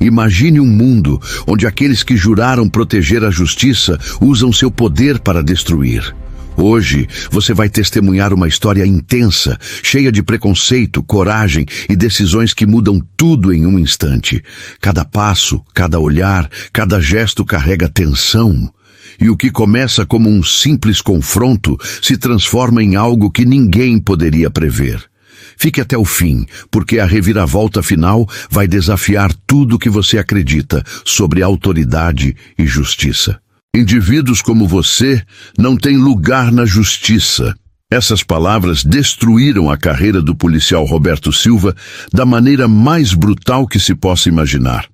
Imagine um mundo onde aqueles que juraram proteger a justiça usam seu poder para destruir. Hoje, você vai testemunhar uma história intensa, cheia de preconceito, coragem e decisões que mudam tudo em um instante. Cada passo, cada olhar, cada gesto carrega tensão. E o que começa como um simples confronto se transforma em algo que ninguém poderia prever. Fique até o fim, porque a reviravolta final vai desafiar tudo o que você acredita sobre autoridade e justiça. Indivíduos como você não têm lugar na justiça. Essas palavras destruíram a carreira do policial Roberto Silva da maneira mais brutal que se possa imaginar.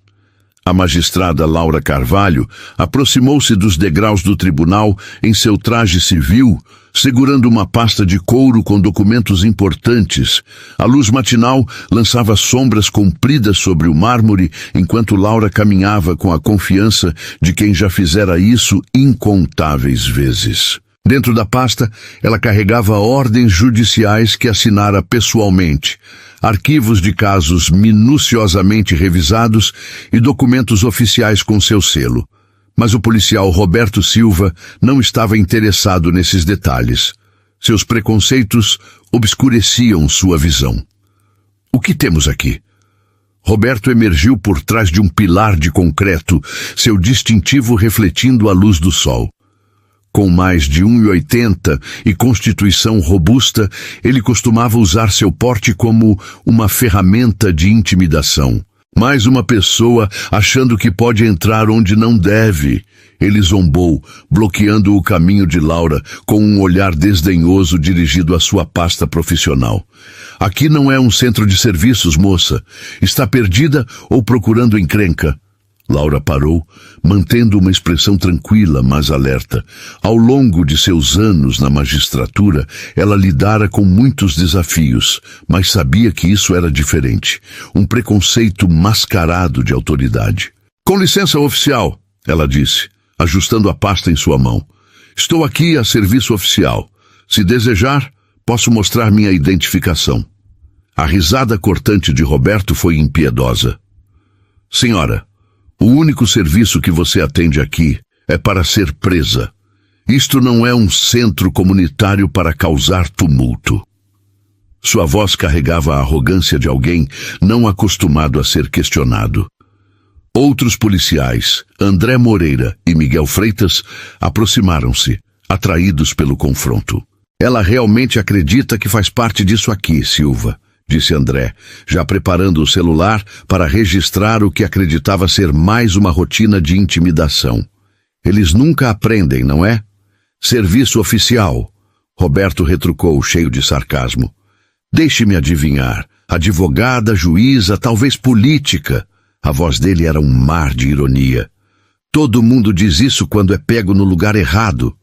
A magistrada Laura Carvalho aproximou-se dos degraus do tribunal em seu traje civil, segurando uma pasta de couro com documentos importantes. A luz matinal lançava sombras compridas sobre o mármore, enquanto Laura caminhava com a confiança de quem já fizera isso incontáveis vezes. Dentro da pasta, ela carregava ordens judiciais que assinara pessoalmente, arquivos de casos minuciosamente revisados e documentos oficiais com seu selo. Mas o policial Roberto Silva não estava interessado nesses detalhes. Seus preconceitos obscureciam sua visão. O que temos aqui? Roberto emergiu por trás de um pilar de concreto, seu distintivo refletindo a luz do sol. Com mais de 1,80 e constituição robusta, ele costumava usar seu porte como uma ferramenta de intimidação. Mais uma pessoa achando que pode entrar onde não deve. Ele zombou, bloqueando o caminho de Laura com um olhar desdenhoso dirigido à sua pasta profissional. Aqui não é um centro de serviços, moça. Está perdida ou procurando encrenca? Laura parou, mantendo uma expressão tranquila, mas alerta. Ao longo de seus anos na magistratura, ela lidara com muitos desafios, mas sabia que isso era diferente. Um preconceito mascarado de autoridade. Com licença, oficial, ela disse, ajustando a pasta em sua mão. Estou aqui a serviço oficial. Se desejar, posso mostrar minha identificação. A risada cortante de Roberto foi impiedosa. Senhora, o único serviço que você atende aqui é para ser presa. Isto não é um centro comunitário para causar tumulto. Sua voz carregava a arrogância de alguém não acostumado a ser questionado. Outros policiais, André Moreira e Miguel Freitas, aproximaram-se, atraídos pelo confronto. Ela realmente acredita que faz parte disso aqui, Silva, disse André, já preparando o celular para registrar o que acreditava ser mais uma rotina de intimidação. Eles nunca aprendem, não é? Serviço oficial, Roberto retrucou, cheio de sarcasmo. Deixe-me adivinhar, advogada, juíza, talvez política. A voz dele era um mar de ironia. Todo mundo diz isso quando é pego no lugar errado.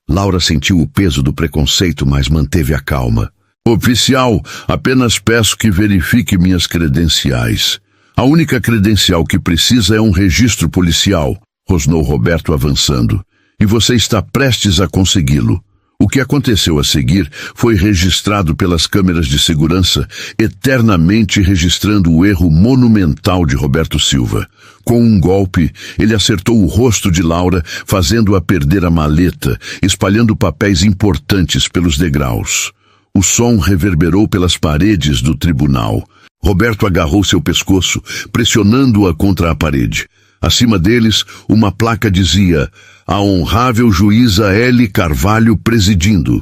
Laura sentiu o peso do preconceito, mas manteve a calma. Oficial, apenas peço que verifique minhas credenciais. A única credencial que precisa é um registro policial, rosnou Roberto avançando. E você está prestes a consegui-lo. O que aconteceu a seguir foi registrado pelas câmeras de segurança, eternamente registrando o erro monumental de Roberto Silva. Com um golpe, ele acertou o rosto de Laura, fazendo-a perder a maleta, espalhando papéis importantes pelos degraus. O som reverberou pelas paredes do tribunal. Roberto agarrou seu pescoço, pressionando-a contra a parede. Acima deles, uma placa dizia: a honrável juíza L. Carvalho presidindo.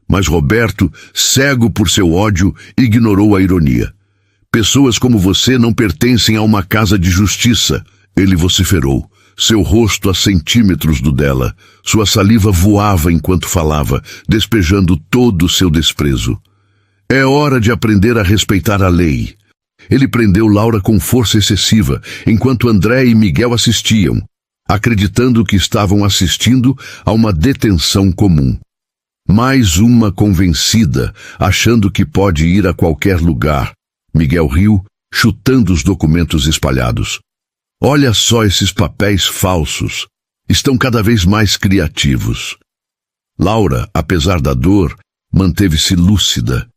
Mas Roberto, cego por seu ódio, ignorou a ironia. Pessoas como você não pertencem a uma casa de justiça, ele vociferou. Seu rosto a centímetros do dela. Sua saliva voava enquanto falava, despejando todo o seu desprezo. É hora de aprender a respeitar a lei. Ele prendeu Laura com força excessiva, enquanto André e Miguel assistiam, acreditando que estavam assistindo a uma detenção comum. Mais uma convencida, achando que pode ir a qualquer lugar. Miguel riu, chutando os documentos espalhados. Olha só esses papéis falsos. Estão cada vez mais criativos. Laura, apesar da dor, manteve-se lúcida.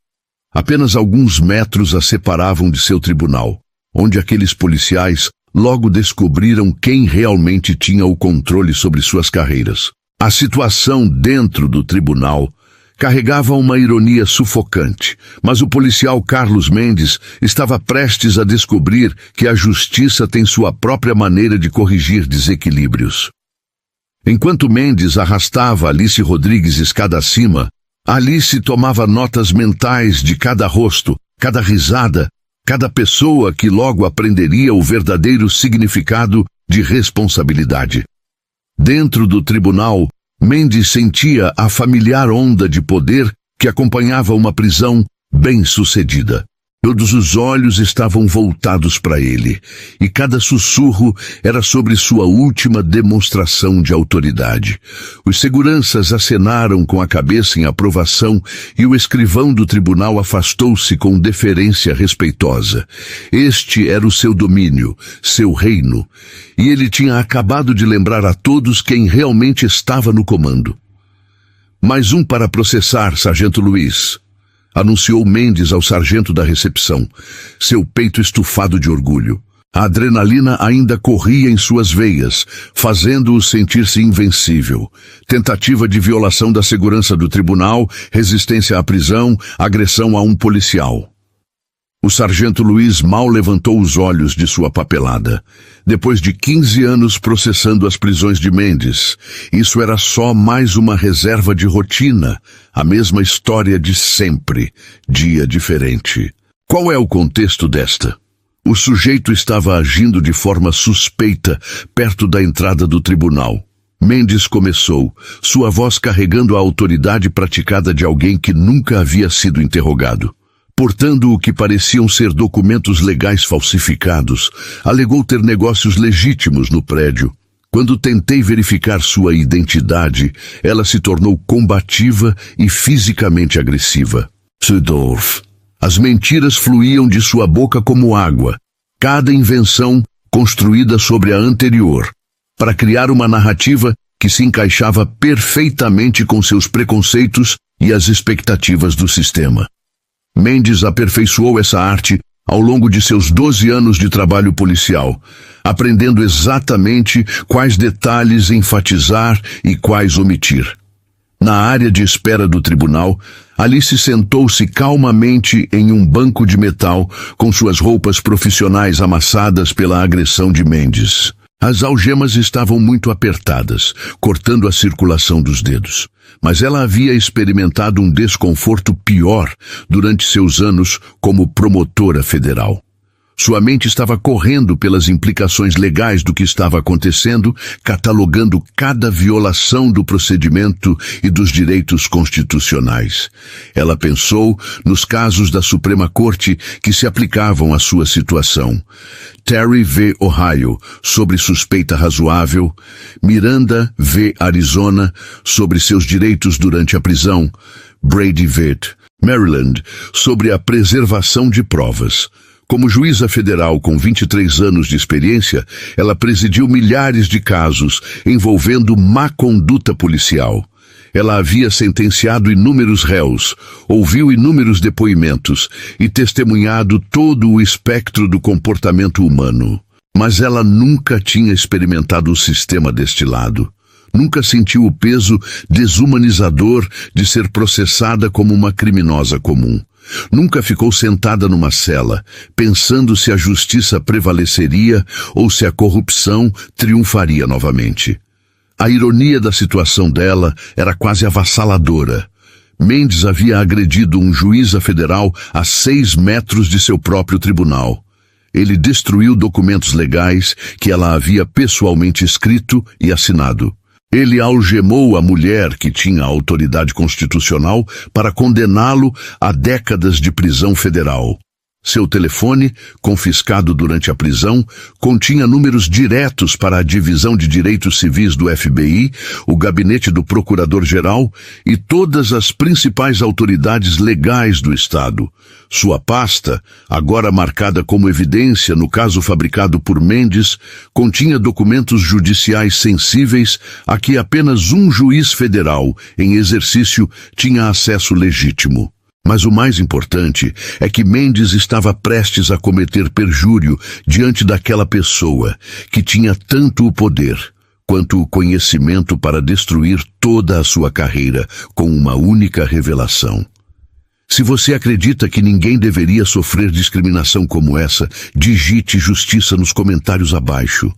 Apenas alguns metros a separavam de seu tribunal, onde aqueles policiais Logo descobriram quem realmente tinha o controle sobre suas carreiras. A situação dentro do tribunal carregava uma ironia sufocante, mas o policial Carlos Mendes estava prestes a descobrir que a justiça tem sua própria maneira de corrigir desequilíbrios. Enquanto Mendes arrastava Alice Rodrigues escada acima, Alice tomava notas mentais de cada rosto, cada risada, cada pessoa que logo aprenderia o verdadeiro significado de responsabilidade. Dentro do tribunal, Mendes sentia a familiar onda de poder que acompanhava uma prisão bem-sucedida. Todos os olhos estavam voltados para ele, e cada sussurro era sobre sua última demonstração de autoridade. Os seguranças acenaram com a cabeça em aprovação e o escrivão do tribunal afastou-se com deferência respeitosa. Este era o seu domínio, seu reino, e ele tinha acabado de lembrar a todos quem realmente estava no comando. Mais um para processar, Sargento Luiz, anunciou Mendes ao sargento da recepção, seu peito estufado de orgulho. A adrenalina ainda corria em suas veias, fazendo-o sentir-se invencível. Tentativa de violação da segurança do tribunal, resistência à prisão, agressão a um policial. O sargento Luiz mal levantou os olhos de sua papelada. Depois de 15 anos processando as prisões de Mendes, isso era só mais uma reserva de rotina, a mesma história de sempre, dia diferente. Qual é o contexto desta? O sujeito estava agindo de forma suspeita perto da entrada do tribunal. Mendes começou, sua voz carregando a autoridade praticada de alguém que nunca havia sido interrogado. Portando o que pareciam ser documentos legais falsificados, alegou ter negócios legítimos no prédio. Quando tentei verificar sua identidade, ela se tornou combativa e fisicamente agressiva. Sudorf. As mentiras fluíam de sua boca como água, cada invenção construída sobre a anterior, para criar uma narrativa que se encaixava perfeitamente com seus preconceitos e as expectativas do sistema. Mendes aperfeiçoou essa arte ao longo de seus 12 anos de trabalho policial, aprendendo exatamente quais detalhes enfatizar e quais omitir. Na área de espera do tribunal, Alice sentou-se calmamente em um banco de metal com suas roupas profissionais amassadas pela agressão de Mendes. As algemas estavam muito apertadas, cortando a circulação dos dedos. Mas ela havia experimentado um desconforto pior durante seus anos como promotora federal. Sua mente estava correndo pelas implicações legais do que estava acontecendo, catalogando cada violação do procedimento e dos direitos constitucionais. Ela pensou nos casos da Suprema Corte que se aplicavam à sua situação. Terry v. Ohio, sobre suspeita razoável. Miranda v. Arizona, sobre seus direitos durante a prisão. Brady v. Maryland, sobre a preservação de provas. Como juíza federal com 23 anos de experiência, ela presidiu milhares de casos envolvendo má conduta policial. Ela havia sentenciado inúmeros réus, ouviu inúmeros depoimentos e testemunhado todo o espectro do comportamento humano. Mas ela nunca tinha experimentado o sistema deste lado. Nunca sentiu o peso desumanizador de ser processada como uma criminosa comum. Nunca ficou sentada numa cela, pensando se a justiça prevaleceria ou se a corrupção triunfaria novamente. A ironia da situação dela era quase avassaladora. Mendes havia agredido um juíza federal a 6 metros de seu próprio tribunal. Ele destruiu documentos legais que ela havia pessoalmente escrito e assinado. Ele algemou a mulher que tinha autoridade constitucional para condená-lo a décadas de prisão federal. Seu telefone, confiscado durante a prisão, continha números diretos para a Divisão de Direitos Civis do FBI, o gabinete do Procurador-Geral e todas as principais autoridades legais do Estado. Sua pasta, agora marcada como evidência no caso fabricado por Mendes, continha documentos judiciais sensíveis a que apenas um juiz federal, em exercício, tinha acesso legítimo. Mas o mais importante é que Mendes estava prestes a cometer perjúrio diante daquela pessoa que tinha tanto o poder quanto o conhecimento para destruir toda a sua carreira com uma única revelação. Se você acredita que ninguém deveria sofrer discriminação como essa, digite justiça nos comentários abaixo.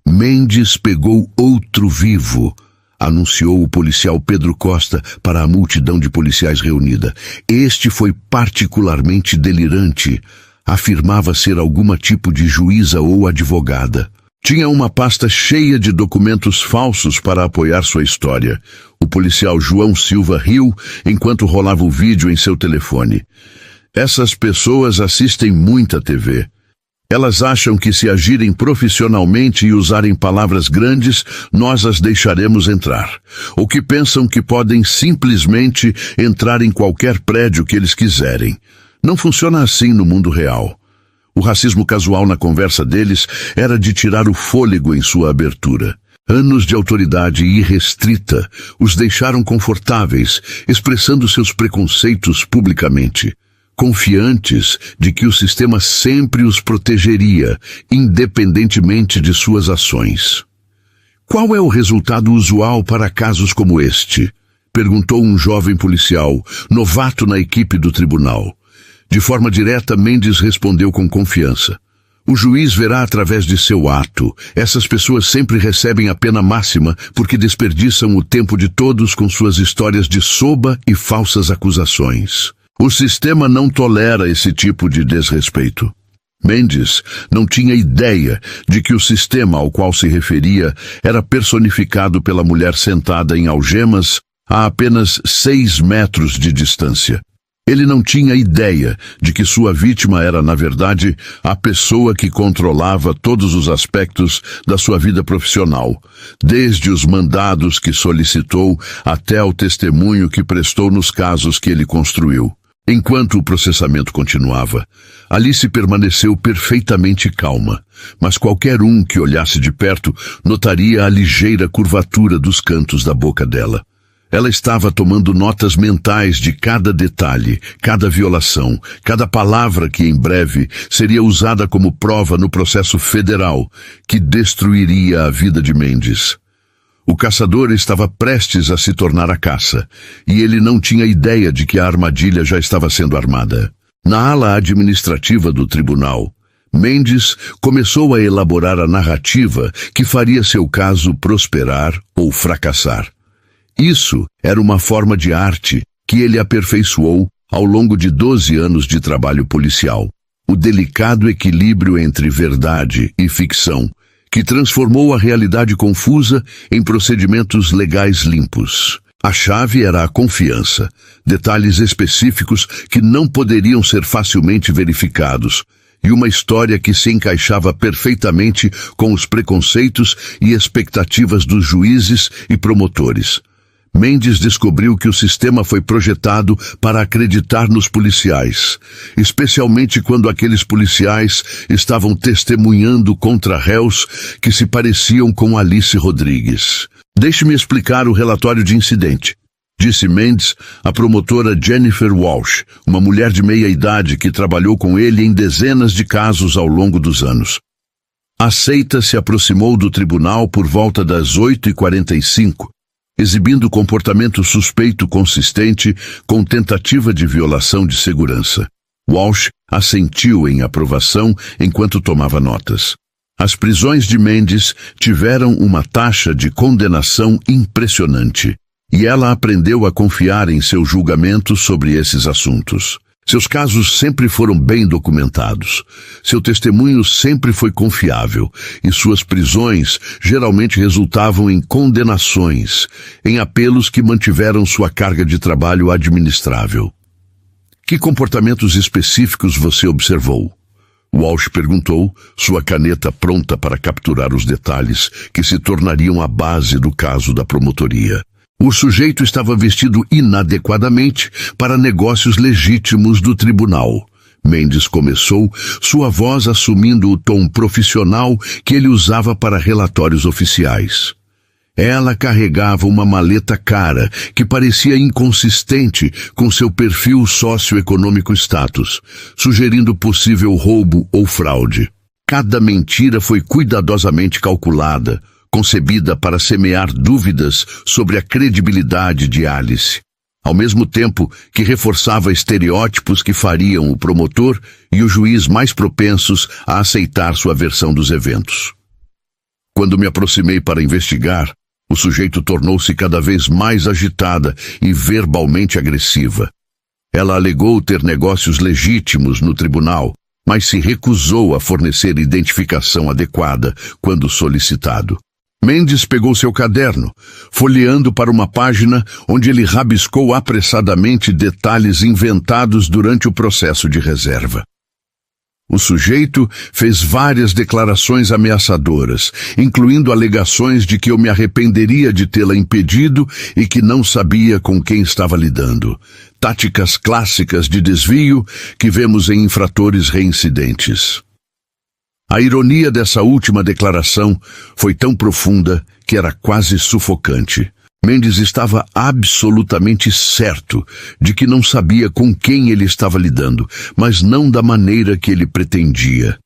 Mendes pegou outro vivo, anunciou o policial Pedro Costa para a multidão de policiais reunida. Este foi particularmente delirante. Afirmava ser algum tipo de juíza ou advogada. Tinha uma pasta cheia de documentos falsos para apoiar sua história. O policial João Silva riu enquanto rolava o vídeo em seu telefone. Essas pessoas assistem muita TV. Elas acham que se agirem profissionalmente e usarem palavras grandes, nós as deixaremos entrar. Ou que pensam que podem simplesmente entrar em qualquer prédio que eles quiserem. Não funciona assim no mundo real. O racismo casual na conversa deles era de tirar o fôlego em sua abertura. Anos de autoridade irrestrita os deixaram confortáveis, expressando seus preconceitos publicamente. Confiantes de que o sistema sempre os protegeria, independentemente de suas ações. Qual é o resultado usual para casos como este? Perguntou um jovem policial, novato na equipe do tribunal. De forma direta, Mendes respondeu com confiança. O juiz verá através de seu ato. Essas pessoas sempre recebem a pena máxima porque desperdiçam o tempo de todos com suas histórias de soba e falsas acusações. O sistema não tolera esse tipo de desrespeito. Mendes não tinha ideia de que o sistema ao qual se referia era personificado pela mulher sentada em algemas a apenas 6 metros de distância. Ele não tinha ideia de que sua vítima era, na verdade, a pessoa que controlava todos os aspectos da sua vida profissional, desde os mandados que solicitou até o testemunho que prestou nos casos que ele construiu. Enquanto o processamento continuava, Alice permaneceu perfeitamente calma, mas qualquer um que olhasse de perto notaria a ligeira curvatura dos cantos da boca dela. Ela estava tomando notas mentais de cada detalhe, cada violação, cada palavra que em breve seria usada como prova no processo federal que destruiria a vida de Mendes. O caçador estava prestes a se tornar a caça, e ele não tinha ideia de que a armadilha já estava sendo armada. Na ala administrativa do tribunal, Mendes começou a elaborar a narrativa que faria seu caso prosperar ou fracassar. Isso era uma forma de arte que ele aperfeiçoou ao longo de 12 anos de trabalho policial. O delicado equilíbrio entre verdade e ficção, que transformou a realidade confusa em procedimentos legais limpos. A chave era a confiança, detalhes específicos que não poderiam ser facilmente verificados, e uma história que se encaixava perfeitamente com os preconceitos e expectativas dos juízes e promotores. Mendes descobriu que o sistema foi projetado para acreditar nos policiais, especialmente quando aqueles policiais estavam testemunhando contra réus que se pareciam com Alice Rodrigues. Deixe-me explicar o relatório de incidente, disse Mendes à promotora Jennifer Walsh, uma mulher de meia-idade que trabalhou com ele em dezenas de casos ao longo dos anos. A seita se aproximou do tribunal por volta das 8h45, exibindo comportamento suspeito consistente com tentativa de violação de segurança. Walsh assentiu em aprovação enquanto tomava notas. As prisões de Mendes tiveram uma taxa de condenação impressionante, e ela aprendeu a confiar em seu julgamento sobre esses assuntos. Seus casos sempre foram bem documentados. Seu testemunho sempre foi confiável, e suas prisões geralmente resultavam em condenações, em apelos que mantiveram sua carga de trabalho administrável. Que comportamentos específicos você observou? Walsh perguntou, sua caneta pronta para capturar os detalhes que se tornariam a base do caso da promotoria. O sujeito estava vestido inadequadamente para negócios legítimos do tribunal. Mendes começou, sua voz assumindo o tom profissional que ele usava para relatórios oficiais. Ela carregava uma maleta cara que parecia inconsistente com seu perfil socioeconômico status, sugerindo possível roubo ou fraude. Cada mentira foi cuidadosamente calculada, concebida para semear dúvidas sobre a credibilidade de Alice, ao mesmo tempo que reforçava estereótipos que fariam o promotor e o juiz mais propensos a aceitar sua versão dos eventos. Quando me aproximei para investigar, o sujeito tornou-se cada vez mais agitada e verbalmente agressiva. Ela alegou ter negócios legítimos no tribunal, mas se recusou a fornecer identificação adequada quando solicitado. Mendes pegou seu caderno, folheando para uma página onde ele rabiscou apressadamente detalhes inventados durante o processo de reserva. O sujeito fez várias declarações ameaçadoras, incluindo alegações de que eu me arrependeria de tê-la impedido e que não sabia com quem estava lidando. Táticas clássicas de desvio que vemos em infratores reincidentes. A ironia dessa última declaração foi tão profunda que era quase sufocante. Mendes estava absolutamente certo de que não sabia com quem ele estava lidando, mas não da maneira que ele pretendia.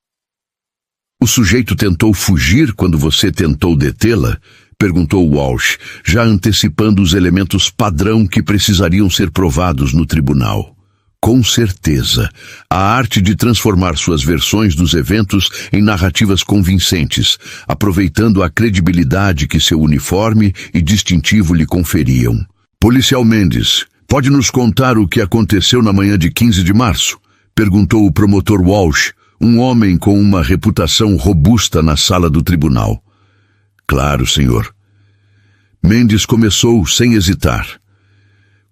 O sujeito tentou fugir quando você tentou detê-la? Perguntou Walsh, já antecipando os elementos padrão que precisariam ser provados no tribunal. Com certeza, a arte de transformar suas versões dos eventos em narrativas convincentes, aproveitando a credibilidade que seu uniforme e distintivo lhe conferiam. Policial Mendes, pode nos contar o que aconteceu na manhã de 15 de março? Perguntou o promotor Walsh, um homem com uma reputação robusta na sala do tribunal. Claro, senhor. Mendes começou sem hesitar.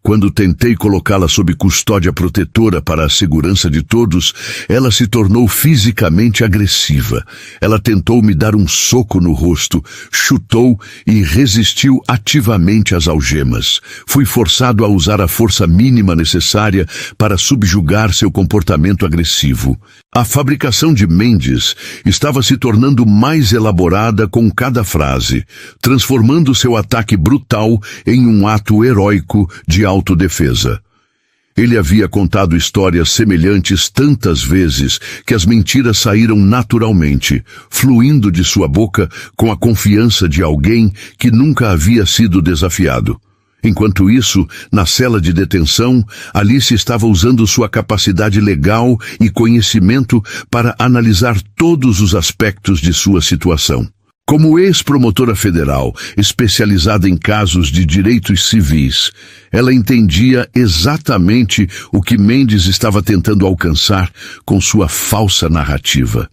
Quando tentei colocá-la sob custódia protetora para a segurança de todos, ela se tornou fisicamente agressiva. Ela tentou me dar um soco no rosto, chutou e resistiu ativamente às algemas. Fui forçado a usar a força mínima necessária para subjugar seu comportamento agressivo. A fabricação de Mendes estava se tornando mais elaborada com cada frase, transformando seu ataque brutal em um ato heróico de autodefesa. Ele havia contado histórias semelhantes tantas vezes que as mentiras saíram naturalmente, fluindo de sua boca com a confiança de alguém que nunca havia sido desafiado. Enquanto isso, na cela de detenção, Alice estava usando sua capacidade legal e conhecimento para analisar todos os aspectos de sua situação. Como ex-promotora federal, especializada em casos de direitos civis, ela entendia exatamente o que Mendes estava tentando alcançar com sua falsa narrativa.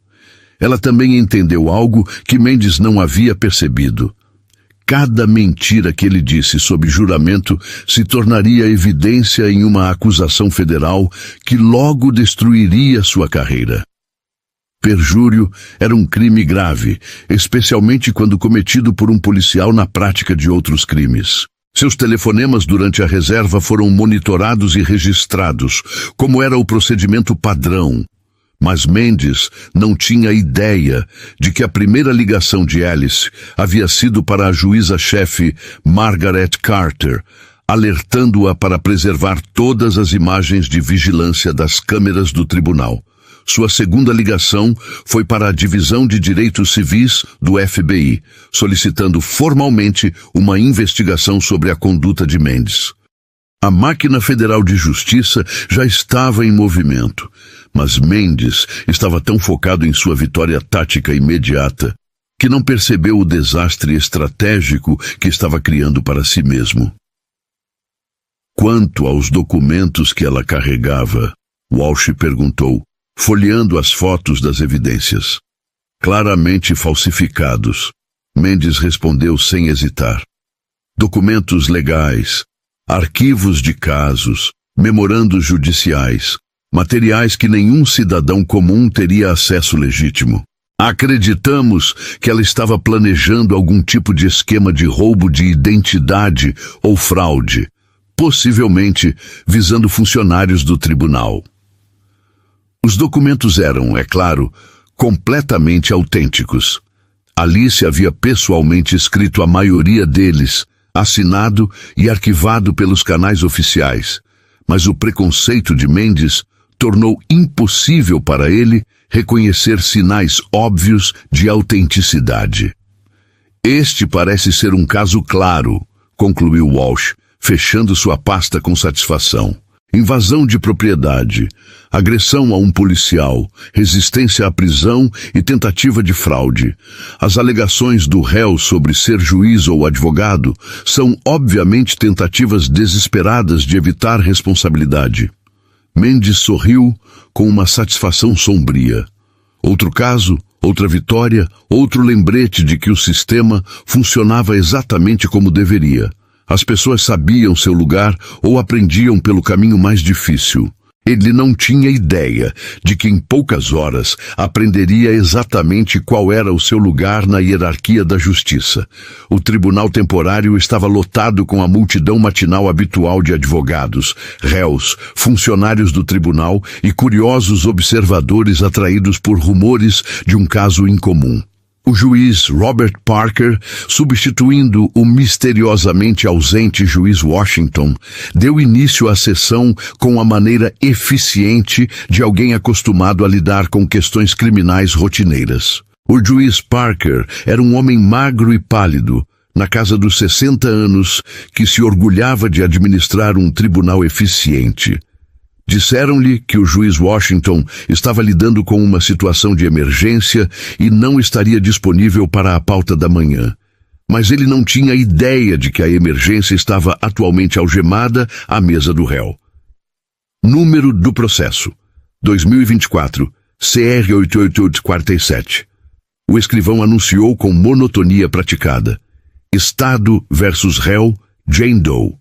Ela também entendeu algo que Mendes não havia percebido. Cada mentira que ele disse sob juramento se tornaria evidência em uma acusação federal que logo destruiria sua carreira. Perjúrio era um crime grave, especialmente quando cometido por um policial na prática de outros crimes. Seus telefonemas durante a reserva foram monitorados e registrados, como era o procedimento padrão. Mas Mendes não tinha ideia de que a primeira ligação de Alice havia sido para a juíza-chefe Margaret Carter, alertando-a para preservar todas as imagens de vigilância das câmeras do tribunal. Sua segunda ligação foi para a Divisão de Direitos Civis do FBI, solicitando formalmente uma investigação sobre a conduta de Mendes. A máquina federal de justiça já estava em movimento, mas Mendes estava tão focado em sua vitória tática imediata que não percebeu o desastre estratégico que estava criando para si mesmo. Quanto aos documentos que ela carregava, Walsh perguntou, folheando as fotos das evidências. Claramente falsificados, Mendes respondeu sem hesitar. Documentos legais, arquivos de casos, memorandos judiciais, materiais que nenhum cidadão comum teria acesso legítimo. Acreditamos que ela estava planejando algum tipo de esquema de roubo de identidade ou fraude, possivelmente visando funcionários do tribunal. Os documentos eram, é claro, completamente autênticos. Alice havia pessoalmente escrito a maioria deles, assinado e arquivado pelos canais oficiais, mas o preconceito de Mendes tornou impossível para ele reconhecer sinais óbvios de autenticidade. Este parece ser um caso claro, concluiu Walsh, fechando sua pasta com satisfação. Invasão de propriedade, agressão a um policial, resistência à prisão e tentativa de fraude. As alegações do réu sobre ser juiz ou advogado são obviamente tentativas desesperadas de evitar responsabilidade. Mendes sorriu com uma satisfação sombria. Outro caso, outra vitória, outro lembrete de que o sistema funcionava exatamente como deveria. As pessoas sabiam seu lugar ou aprendiam pelo caminho mais difícil. Ele não tinha ideia de que em poucas horas aprenderia exatamente qual era o seu lugar na hierarquia da justiça. O tribunal temporário estava lotado com a multidão matinal habitual de advogados, réus, funcionários do tribunal e curiosos observadores atraídos por rumores de um caso incomum. O juiz Robert Parker, substituindo o misteriosamente ausente juiz Washington, deu início à sessão com a maneira eficiente de alguém acostumado a lidar com questões criminais rotineiras. O juiz Parker era um homem magro e pálido, na casa dos 60 anos, que se orgulhava de administrar um tribunal eficiente. Disseram-lhe que o juiz Washington estava lidando com uma situação de emergência e não estaria disponível para a pauta da manhã. Mas ele não tinha ideia de que a emergência estava atualmente algemada à mesa do réu. Número do processo: 2024, CR 88847. O escrivão anunciou com monotonia praticada. Estado versus réu, Jane Doe.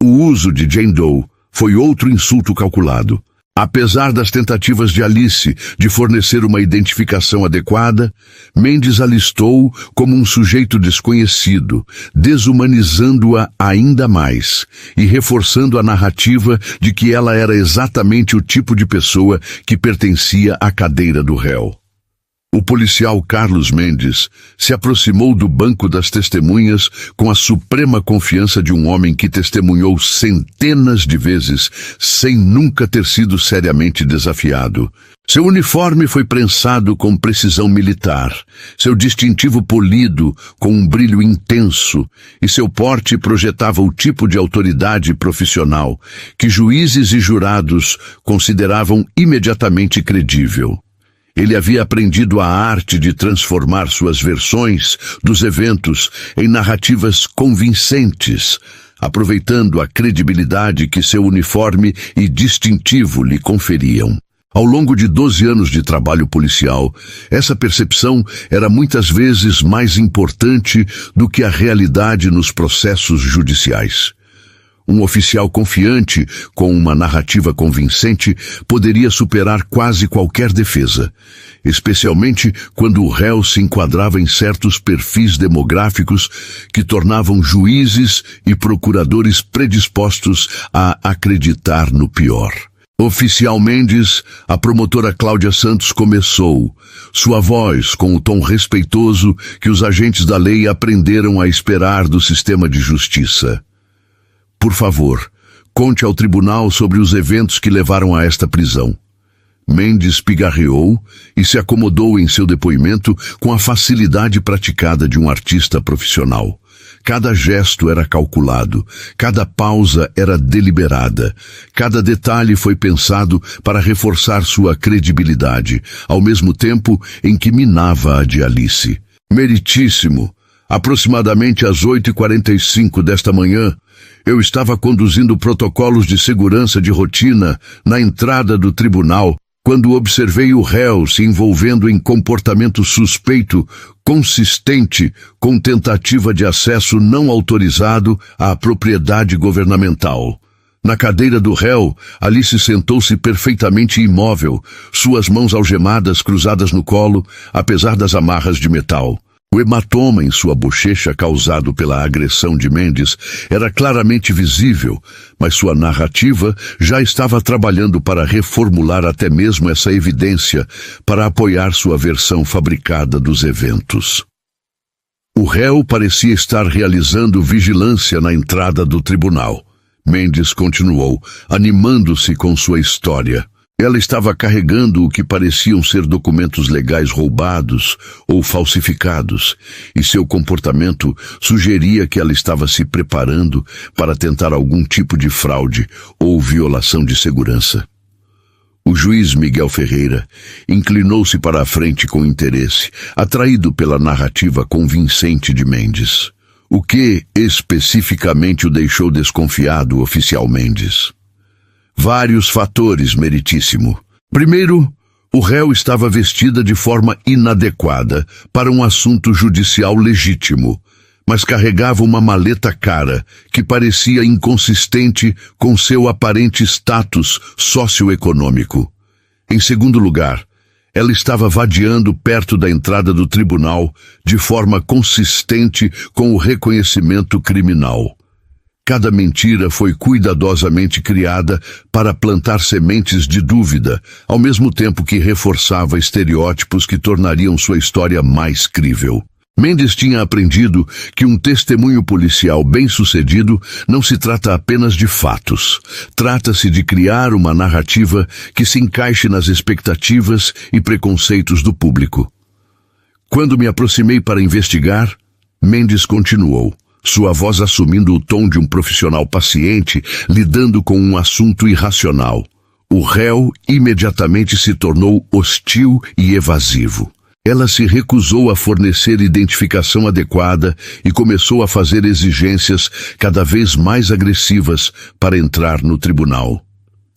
O uso de Jane Doe foi outro insulto calculado. Apesar das tentativas de Alice de fornecer uma identificação adequada, Mendes a listou como um sujeito desconhecido, desumanizando-a ainda mais e reforçando a narrativa de que ela era exatamente o tipo de pessoa que pertencia à cadeira do réu. O policial Carlos Mendes se aproximou do banco das testemunhas com a suprema confiança de um homem que testemunhou centenas de vezes sem nunca ter sido seriamente desafiado. Seu uniforme foi prensado com precisão militar, seu distintivo polido com um brilho intenso e seu porte projetava o tipo de autoridade profissional que juízes e jurados consideravam imediatamente credível. Ele havia aprendido a arte de transformar suas versões dos eventos em narrativas convincentes, aproveitando a credibilidade que seu uniforme e distintivo lhe conferiam. Ao longo de 12 anos de trabalho policial, essa percepção era muitas vezes mais importante do que a realidade nos processos judiciais. Um oficial confiante, com uma narrativa convincente, poderia superar quase qualquer defesa, especialmente quando o réu se enquadrava em certos perfis demográficos que tornavam juízes e procuradores predispostos a acreditar no pior. Oficial Mendes, a promotora Cláudia Santos começou, sua voz com o tom respeitoso que os agentes da lei aprenderam a esperar do sistema de justiça. Por favor, conte ao tribunal sobre os eventos que levaram a esta prisão. Mendes pigarreou e se acomodou em seu depoimento com a facilidade praticada de um artista profissional. Cada gesto era calculado, cada pausa era deliberada, cada detalhe foi pensado para reforçar sua credibilidade, ao mesmo tempo em que minava a de Alice. Meritíssimo! Aproximadamente às 8h45 desta manhã, eu estava conduzindo protocolos de segurança de rotina na entrada do tribunal quando observei o réu se envolvendo em comportamento suspeito consistente com tentativa de acesso não autorizado à propriedade governamental. Na cadeira do réu, Alice sentou-se perfeitamente imóvel, suas mãos algemadas cruzadas no colo, apesar das amarras de metal. O hematoma em sua bochecha causado pela agressão de Mendes era claramente visível, mas sua narrativa já estava trabalhando para reformular até mesmo essa evidência para apoiar sua versão fabricada dos eventos. O réu parecia estar realizando vigilância na entrada do tribunal. Mendes continuou, animando-se com sua história. Ela estava carregando o que pareciam ser documentos legais roubados ou falsificados, e seu comportamento sugeria que ela estava se preparando para tentar algum tipo de fraude ou violação de segurança. O juiz Miguel Ferreira inclinou-se para a frente com interesse, atraído pela narrativa convincente de Mendes. O que especificamente o deixou desconfiado, oficial Mendes? Vários fatores, meritíssimo. Primeiro, o réu estava vestida de forma inadequada para um assunto judicial legítimo, mas carregava uma maleta cara que parecia inconsistente com seu aparente status socioeconômico. Em segundo lugar, ela estava vadiando perto da entrada do tribunal de forma consistente com o reconhecimento criminal. Cada mentira foi cuidadosamente criada para plantar sementes de dúvida, ao mesmo tempo que reforçava estereótipos que tornariam sua história mais crível. Mendes tinha aprendido que um testemunho policial bem-sucedido não se trata apenas de fatos. Trata-se de criar uma narrativa que se encaixe nas expectativas e preconceitos do público. Quando me aproximei para investigar, Mendes continuou, sua voz assumindo o tom de um profissional paciente lidando com um assunto irracional. O réu imediatamente se tornou hostil e evasivo. Ela se recusou a fornecer identificação adequada e começou a fazer exigências cada vez mais agressivas para entrar no tribunal.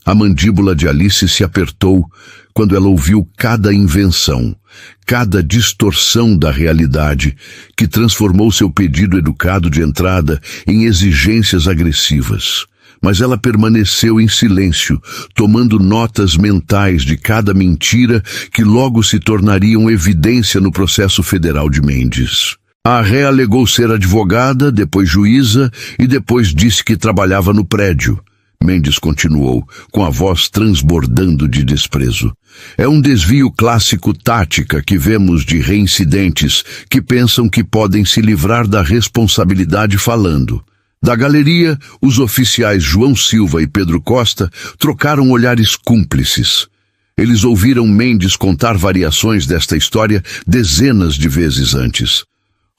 A mandíbula de Alice se apertou quando ela ouviu cada invenção, cada distorção da realidade, que transformou seu pedido educado de entrada em exigências agressivas. Mas ela permaneceu em silêncio, tomando notas mentais de cada mentira que logo se tornariam evidência no processo federal de Mendes. A ré alegou ser advogada, depois juíza e depois disse que trabalhava no prédio. Mendes continuou, com a voz transbordando de desprezo. É um desvio clássico tática que vemos de reincidentes que pensam que podem se livrar da responsabilidade falando. Da galeria, os oficiais João Silva e Pedro Costa trocaram olhares cúmplices. Eles ouviram Mendes contar variações desta história dezenas de vezes antes.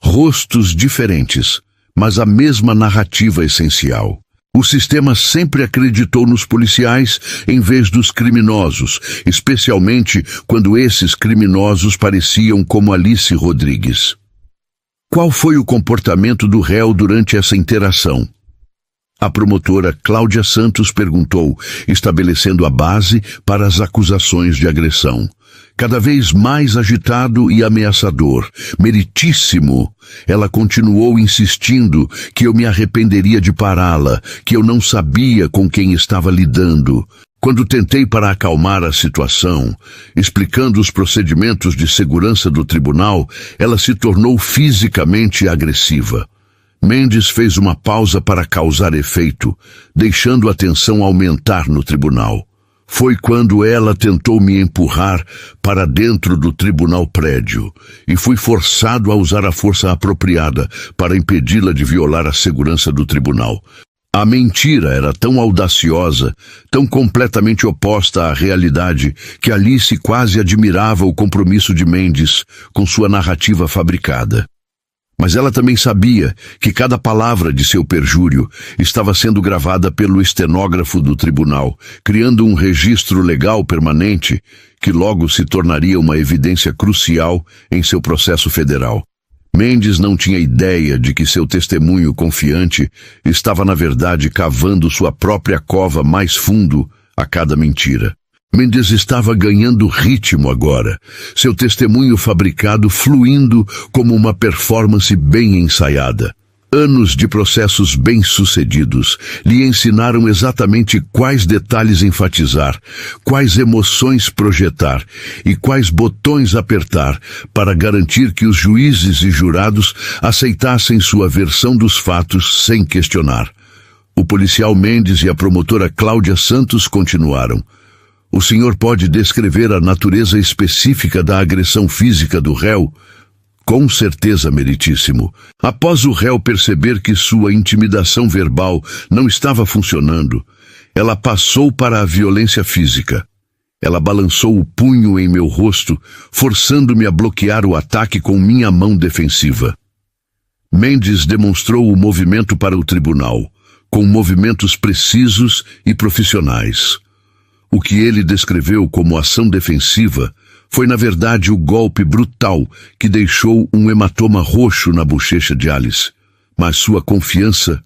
Rostos diferentes, mas a mesma narrativa essencial. O sistema sempre acreditou nos policiais em vez dos criminosos, especialmente quando esses criminosos pareciam como Alice Rodrigues. Qual foi o comportamento do réu durante essa interação? A promotora Cláudia Santos perguntou, estabelecendo a base para as acusações de agressão. Cada vez mais agitado e ameaçador, meritíssimo, ela continuou insistindo que eu me arrependeria de pará-la, que eu não sabia com quem estava lidando. Quando tentei para acalmar a situação, explicando os procedimentos de segurança do tribunal, ela se tornou fisicamente agressiva. Mendes fez uma pausa para causar efeito, deixando a tensão aumentar no tribunal. Foi quando ela tentou me empurrar para dentro do tribunal prédio e fui forçado a usar a força apropriada para impedi-la de violar a segurança do tribunal. A mentira era tão audaciosa, tão completamente oposta à realidade, que Alice quase admirava o compromisso de Mendes com sua narrativa fabricada. Mas ela também sabia que cada palavra de seu perjúrio estava sendo gravada pelo estenógrafo do tribunal, criando um registro legal permanente que logo se tornaria uma evidência crucial em seu processo federal. Mendes não tinha ideia de que seu testemunho confiante estava, na verdade, cavando sua própria cova mais fundo a cada mentira. Mendes estava ganhando ritmo agora, seu testemunho fabricado fluindo como uma performance bem ensaiada. Anos de processos bem-sucedidos lhe ensinaram exatamente quais detalhes enfatizar, quais emoções projetar e quais botões apertar para garantir que os juízes e jurados aceitassem sua versão dos fatos sem questionar. O policial Mendes e a promotora Cláudia Santos continuaram. O senhor pode descrever a natureza específica da agressão física do réu? Com certeza, meritíssimo. Após o réu perceber que sua intimidação verbal não estava funcionando, ela passou para a violência física. Ela balançou o punho em meu rosto, forçando-me a bloquear o ataque com minha mão defensiva. Mendes demonstrou o movimento para o tribunal, com movimentos precisos e profissionais. O que ele descreveu como ação defensiva foi, na verdade, o golpe brutal que deixou um hematoma roxo na bochecha de Alice, mas sua confiança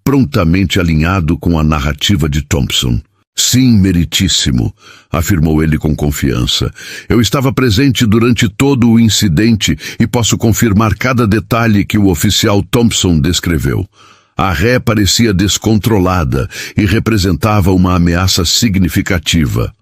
prontamente alinhado com a narrativa de Thompson. Sim, meritíssimo, afirmou ele com confiança. Eu estava presente durante todo o incidente e posso confirmar cada detalhe que o oficial Thompson descreveu. A ré parecia descontrolada e representava uma ameaça significativa.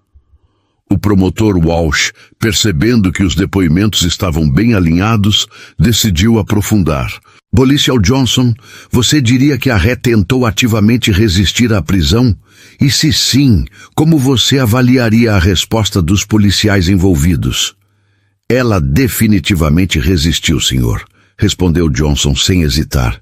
O promotor Walsh, percebendo que os depoimentos estavam bem alinhados, decidiu aprofundar. Policial Johnson, você diria que a ré tentou ativamente resistir à prisão? E se sim, como você avaliaria a resposta dos policiais envolvidos? Ela definitivamente resistiu, senhor, respondeu Johnson sem hesitar.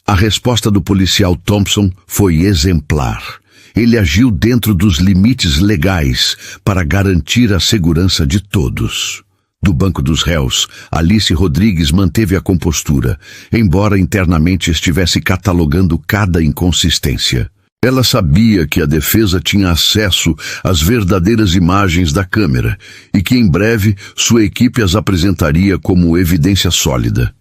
A resposta do policial Thompson foi exemplar. Ele agiu dentro dos limites legais para garantir a segurança de todos. Do banco dos réus, Alice Rodrigues manteve a compostura, embora internamente estivesse catalogando cada inconsistência. Ela sabia que a defesa tinha acesso às verdadeiras imagens da câmera e que em breve sua equipe as apresentaria como evidência sólida.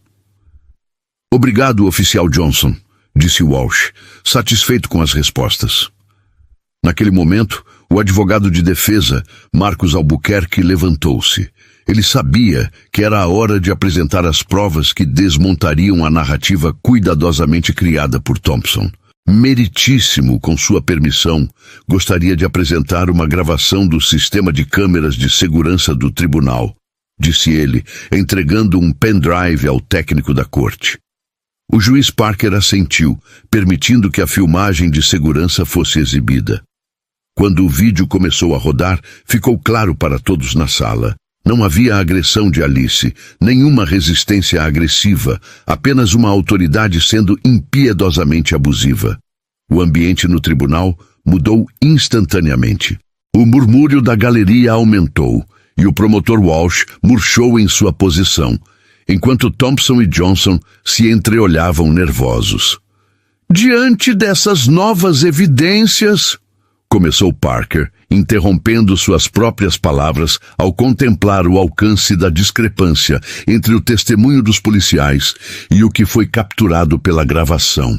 Obrigado, oficial Johnson, disse Walsh, satisfeito com as respostas. Naquele momento, o advogado de defesa, Marcos Albuquerque, levantou-se. Ele sabia que era a hora de apresentar as provas que desmontariam a narrativa cuidadosamente criada por Thompson. Meritíssimo, com sua permissão, gostaria de apresentar uma gravação do sistema de câmeras de segurança do tribunal, disse ele, entregando um pendrive ao técnico da corte. O juiz Parker assentiu, permitindo que a filmagem de segurança fosse exibida. Quando o vídeo começou a rodar, ficou claro para todos na sala. Não havia agressão de Alice, nenhuma resistência agressiva, apenas uma autoridade sendo impiedosamente abusiva. O ambiente no tribunal mudou instantaneamente. O murmúrio da galeria aumentou, e o promotor Walsh murchou em sua posição, enquanto Thompson e Johnson se entreolhavam nervosos. Diante dessas novas evidências, começou Parker, interrompendo suas próprias palavras ao contemplar o alcance da discrepância entre o testemunho dos policiais e o que foi capturado pela gravação.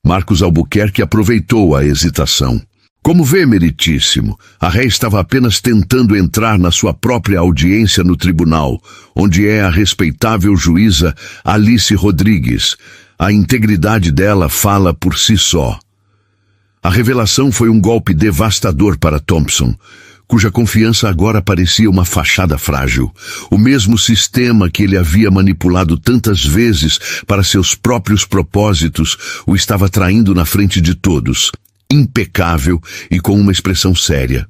Marcos Albuquerque aproveitou a hesitação. Como vê, meritíssimo, a ré estava apenas tentando entrar na sua própria audiência no tribunal, onde é a respeitável juíza Alice Rodrigues. A integridade dela fala por si só. A revelação foi um golpe devastador para Thompson, cuja confiança agora parecia uma fachada frágil. O mesmo sistema que ele havia manipulado tantas vezes para seus próprios propósitos o estava traindo na frente de todos, impecável e com uma expressão séria.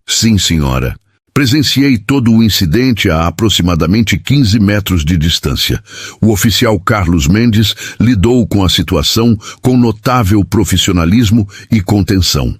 Sim, senhora. Presenciei todo o incidente a aproximadamente 15 metros de distância. O oficial Carlos Mendes lidou com a situação com notável profissionalismo e contenção.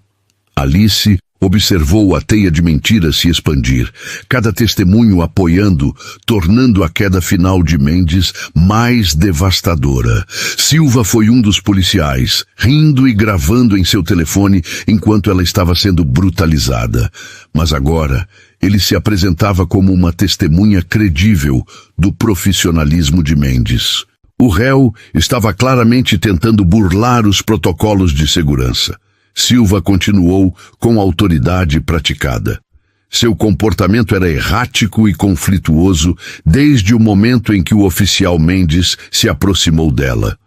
Alice observou a teia de mentiras se expandir, cada testemunho apoiando, tornando a queda final de Mendes mais devastadora. Silva foi um dos policiais, rindo e gravando em seu telefone enquanto ela estava sendo brutalizada. Mas agora, ele se apresentava como uma testemunha credível do profissionalismo de Mendes. O réu estava claramente tentando burlar os protocolos de segurança. Silva continuou com a autoridade praticada. Seu comportamento era errático e conflituoso desde o momento em que o oficial Mendes se aproximou dela.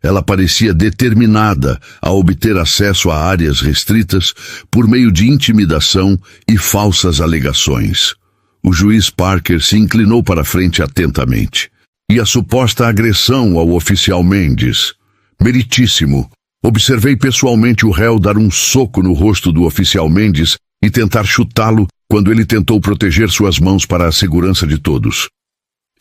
Ela parecia determinada a obter acesso a áreas restritas por meio de intimidação e falsas alegações. O juiz Parker se inclinou para a frente atentamente. E a suposta agressão ao oficial Mendes? Meritíssimo. Observei pessoalmente o réu dar um soco no rosto do oficial Mendes e tentar chutá-lo quando ele tentou proteger suas mãos para a segurança de todos.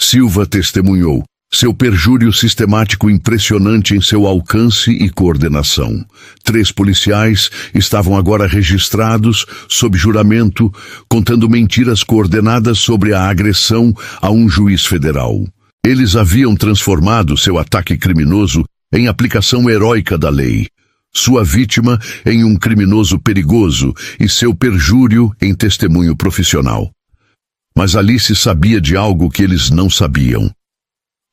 Silva testemunhou. Seu perjúrio sistemático impressionante em seu alcance e coordenação. 3 policiais estavam agora registrados, sob juramento, contando mentiras coordenadas sobre a agressão a um juiz federal. Eles haviam transformado seu ataque criminoso em aplicação heróica da lei, sua vítima em um criminoso perigoso e seu perjúrio em testemunho profissional. Mas Alice sabia de algo que eles não sabiam.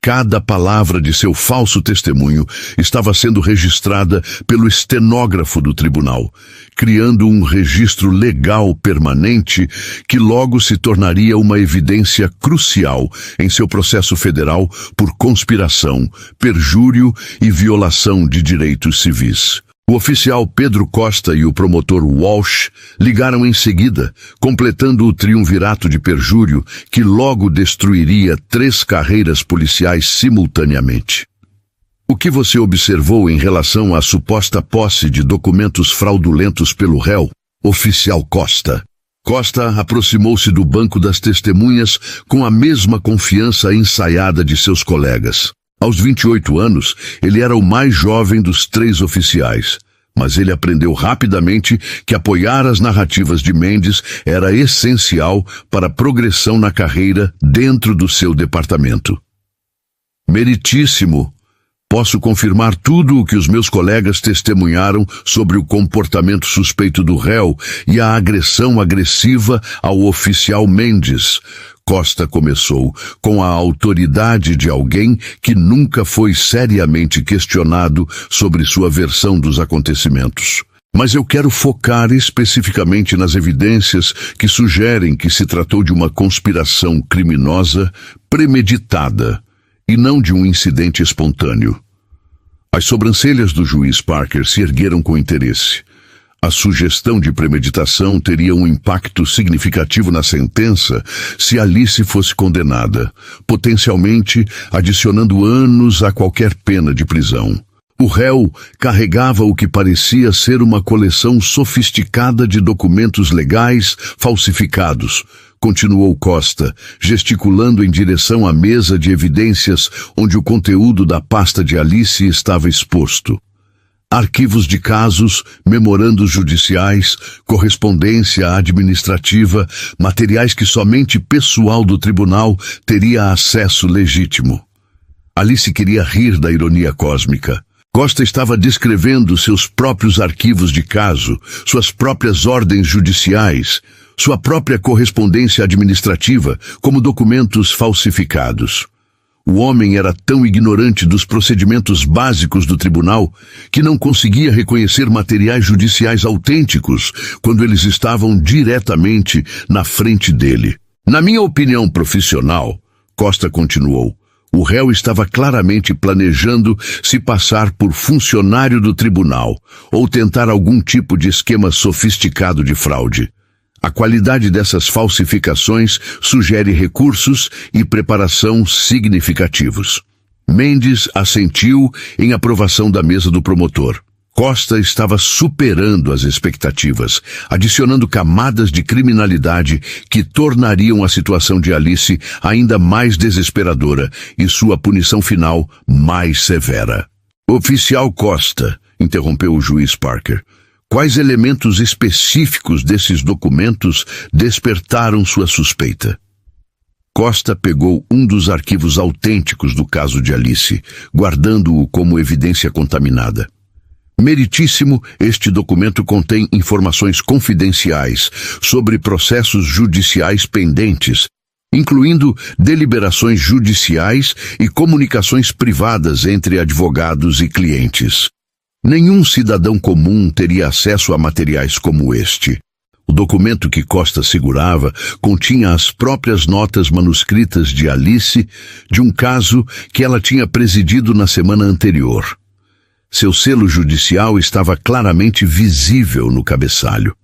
Cada palavra de seu falso testemunho estava sendo registrada pelo estenógrafo do tribunal, criando um registro legal permanente que logo se tornaria uma evidência crucial em seu processo federal por conspiração, perjúrio e violação de direitos civis. O oficial Pedro Costa e o promotor Walsh ligaram em seguida, completando o triunvirato de perjúrio que logo destruiria 3 carreiras policiais simultaneamente. O que você observou em relação à suposta posse de documentos fraudulentos pelo réu, oficial Costa? Costa aproximou-se do banco das testemunhas com a mesma confiança ensaiada de seus colegas. Aos 28 anos, ele era o mais jovem dos 3 oficiais, mas ele aprendeu rapidamente que apoiar as narrativas de Mendes era essencial para a progressão na carreira dentro do seu departamento. Meritíssimo, posso confirmar tudo o que os meus colegas testemunharam sobre o comportamento suspeito do réu e a agressão agressiva ao oficial Mendes. Costa começou com a autoridade de alguém que nunca foi seriamente questionado sobre sua versão dos acontecimentos. Mas eu quero focar especificamente nas evidências que sugerem que se tratou de uma conspiração criminosa premeditada e não de um incidente espontâneo. As sobrancelhas do juiz Parker se ergueram com interesse. A sugestão de premeditação teria um impacto significativo na sentença se Alice fosse condenada, potencialmente adicionando anos a qualquer pena de prisão. O réu carregava o que parecia ser uma coleção sofisticada de documentos legais falsificados, continuou Costa, gesticulando em direção à mesa de evidências onde o conteúdo da pasta de Alice estava exposto. Arquivos de casos, memorandos judiciais, correspondência administrativa, materiais que somente pessoal do tribunal teria acesso legítimo. Alice queria rir da ironia cósmica. Costa estava descrevendo seus próprios arquivos de caso, suas próprias ordens judiciais, sua própria correspondência administrativa como documentos falsificados. O homem era tão ignorante dos procedimentos básicos do tribunal que não conseguia reconhecer materiais judiciais autênticos quando eles estavam diretamente na frente dele. Na minha opinião profissional, Costa continuou, o réu estava claramente planejando se passar por funcionário do tribunal ou tentar algum tipo de esquema sofisticado de fraude. A qualidade dessas falsificações sugere recursos e preparação significativos. Mendes assentiu em aprovação da mesa do promotor. Costa estava superando as expectativas, adicionando camadas de criminalidade que tornariam a situação de Alice ainda mais desesperadora e sua punição final mais severa. Oficial Costa, interrompeu o juiz Parker. Quais elementos específicos desses documentos despertaram sua suspeita? Costa pegou um dos arquivos autênticos do caso de Alice, guardando-o como evidência contaminada. Meritíssimo, este documento contém informações confidenciais sobre processos judiciais pendentes, incluindo deliberações judiciais e comunicações privadas entre advogados e clientes. Nenhum cidadão comum teria acesso a materiais como este. O documento que Costa segurava continha as próprias notas manuscritas de Alice de um caso que ela tinha presidido na semana anterior. Seu selo judicial estava claramente visível no cabeçalho.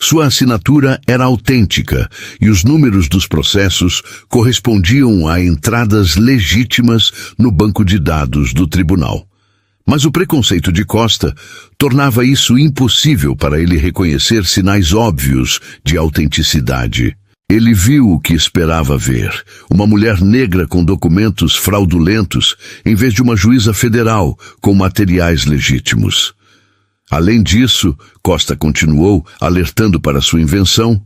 Sua assinatura era autêntica e os números dos processos correspondiam a entradas legítimas no banco de dados do tribunal. Mas o preconceito de Costa tornava isso impossível para ele reconhecer sinais óbvios de autenticidade. Ele viu o que esperava ver: uma mulher negra com documentos fraudulentos, em vez de uma juíza federal com materiais legítimos. Além disso, Costa continuou, alertando para sua invenção,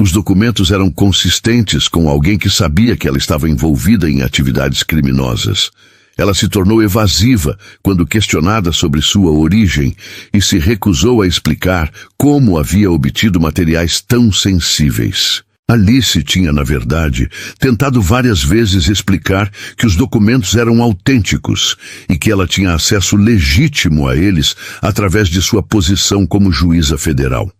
os documentos eram consistentes com alguém que sabia que ela estava envolvida em atividades criminosas. Ela se tornou evasiva quando questionada sobre sua origem e se recusou a explicar como havia obtido materiais tão sensíveis. Alice tinha, na verdade, tentado várias vezes explicar que os documentos eram autênticos e que ela tinha acesso legítimo a eles através de sua posição como juíza federal.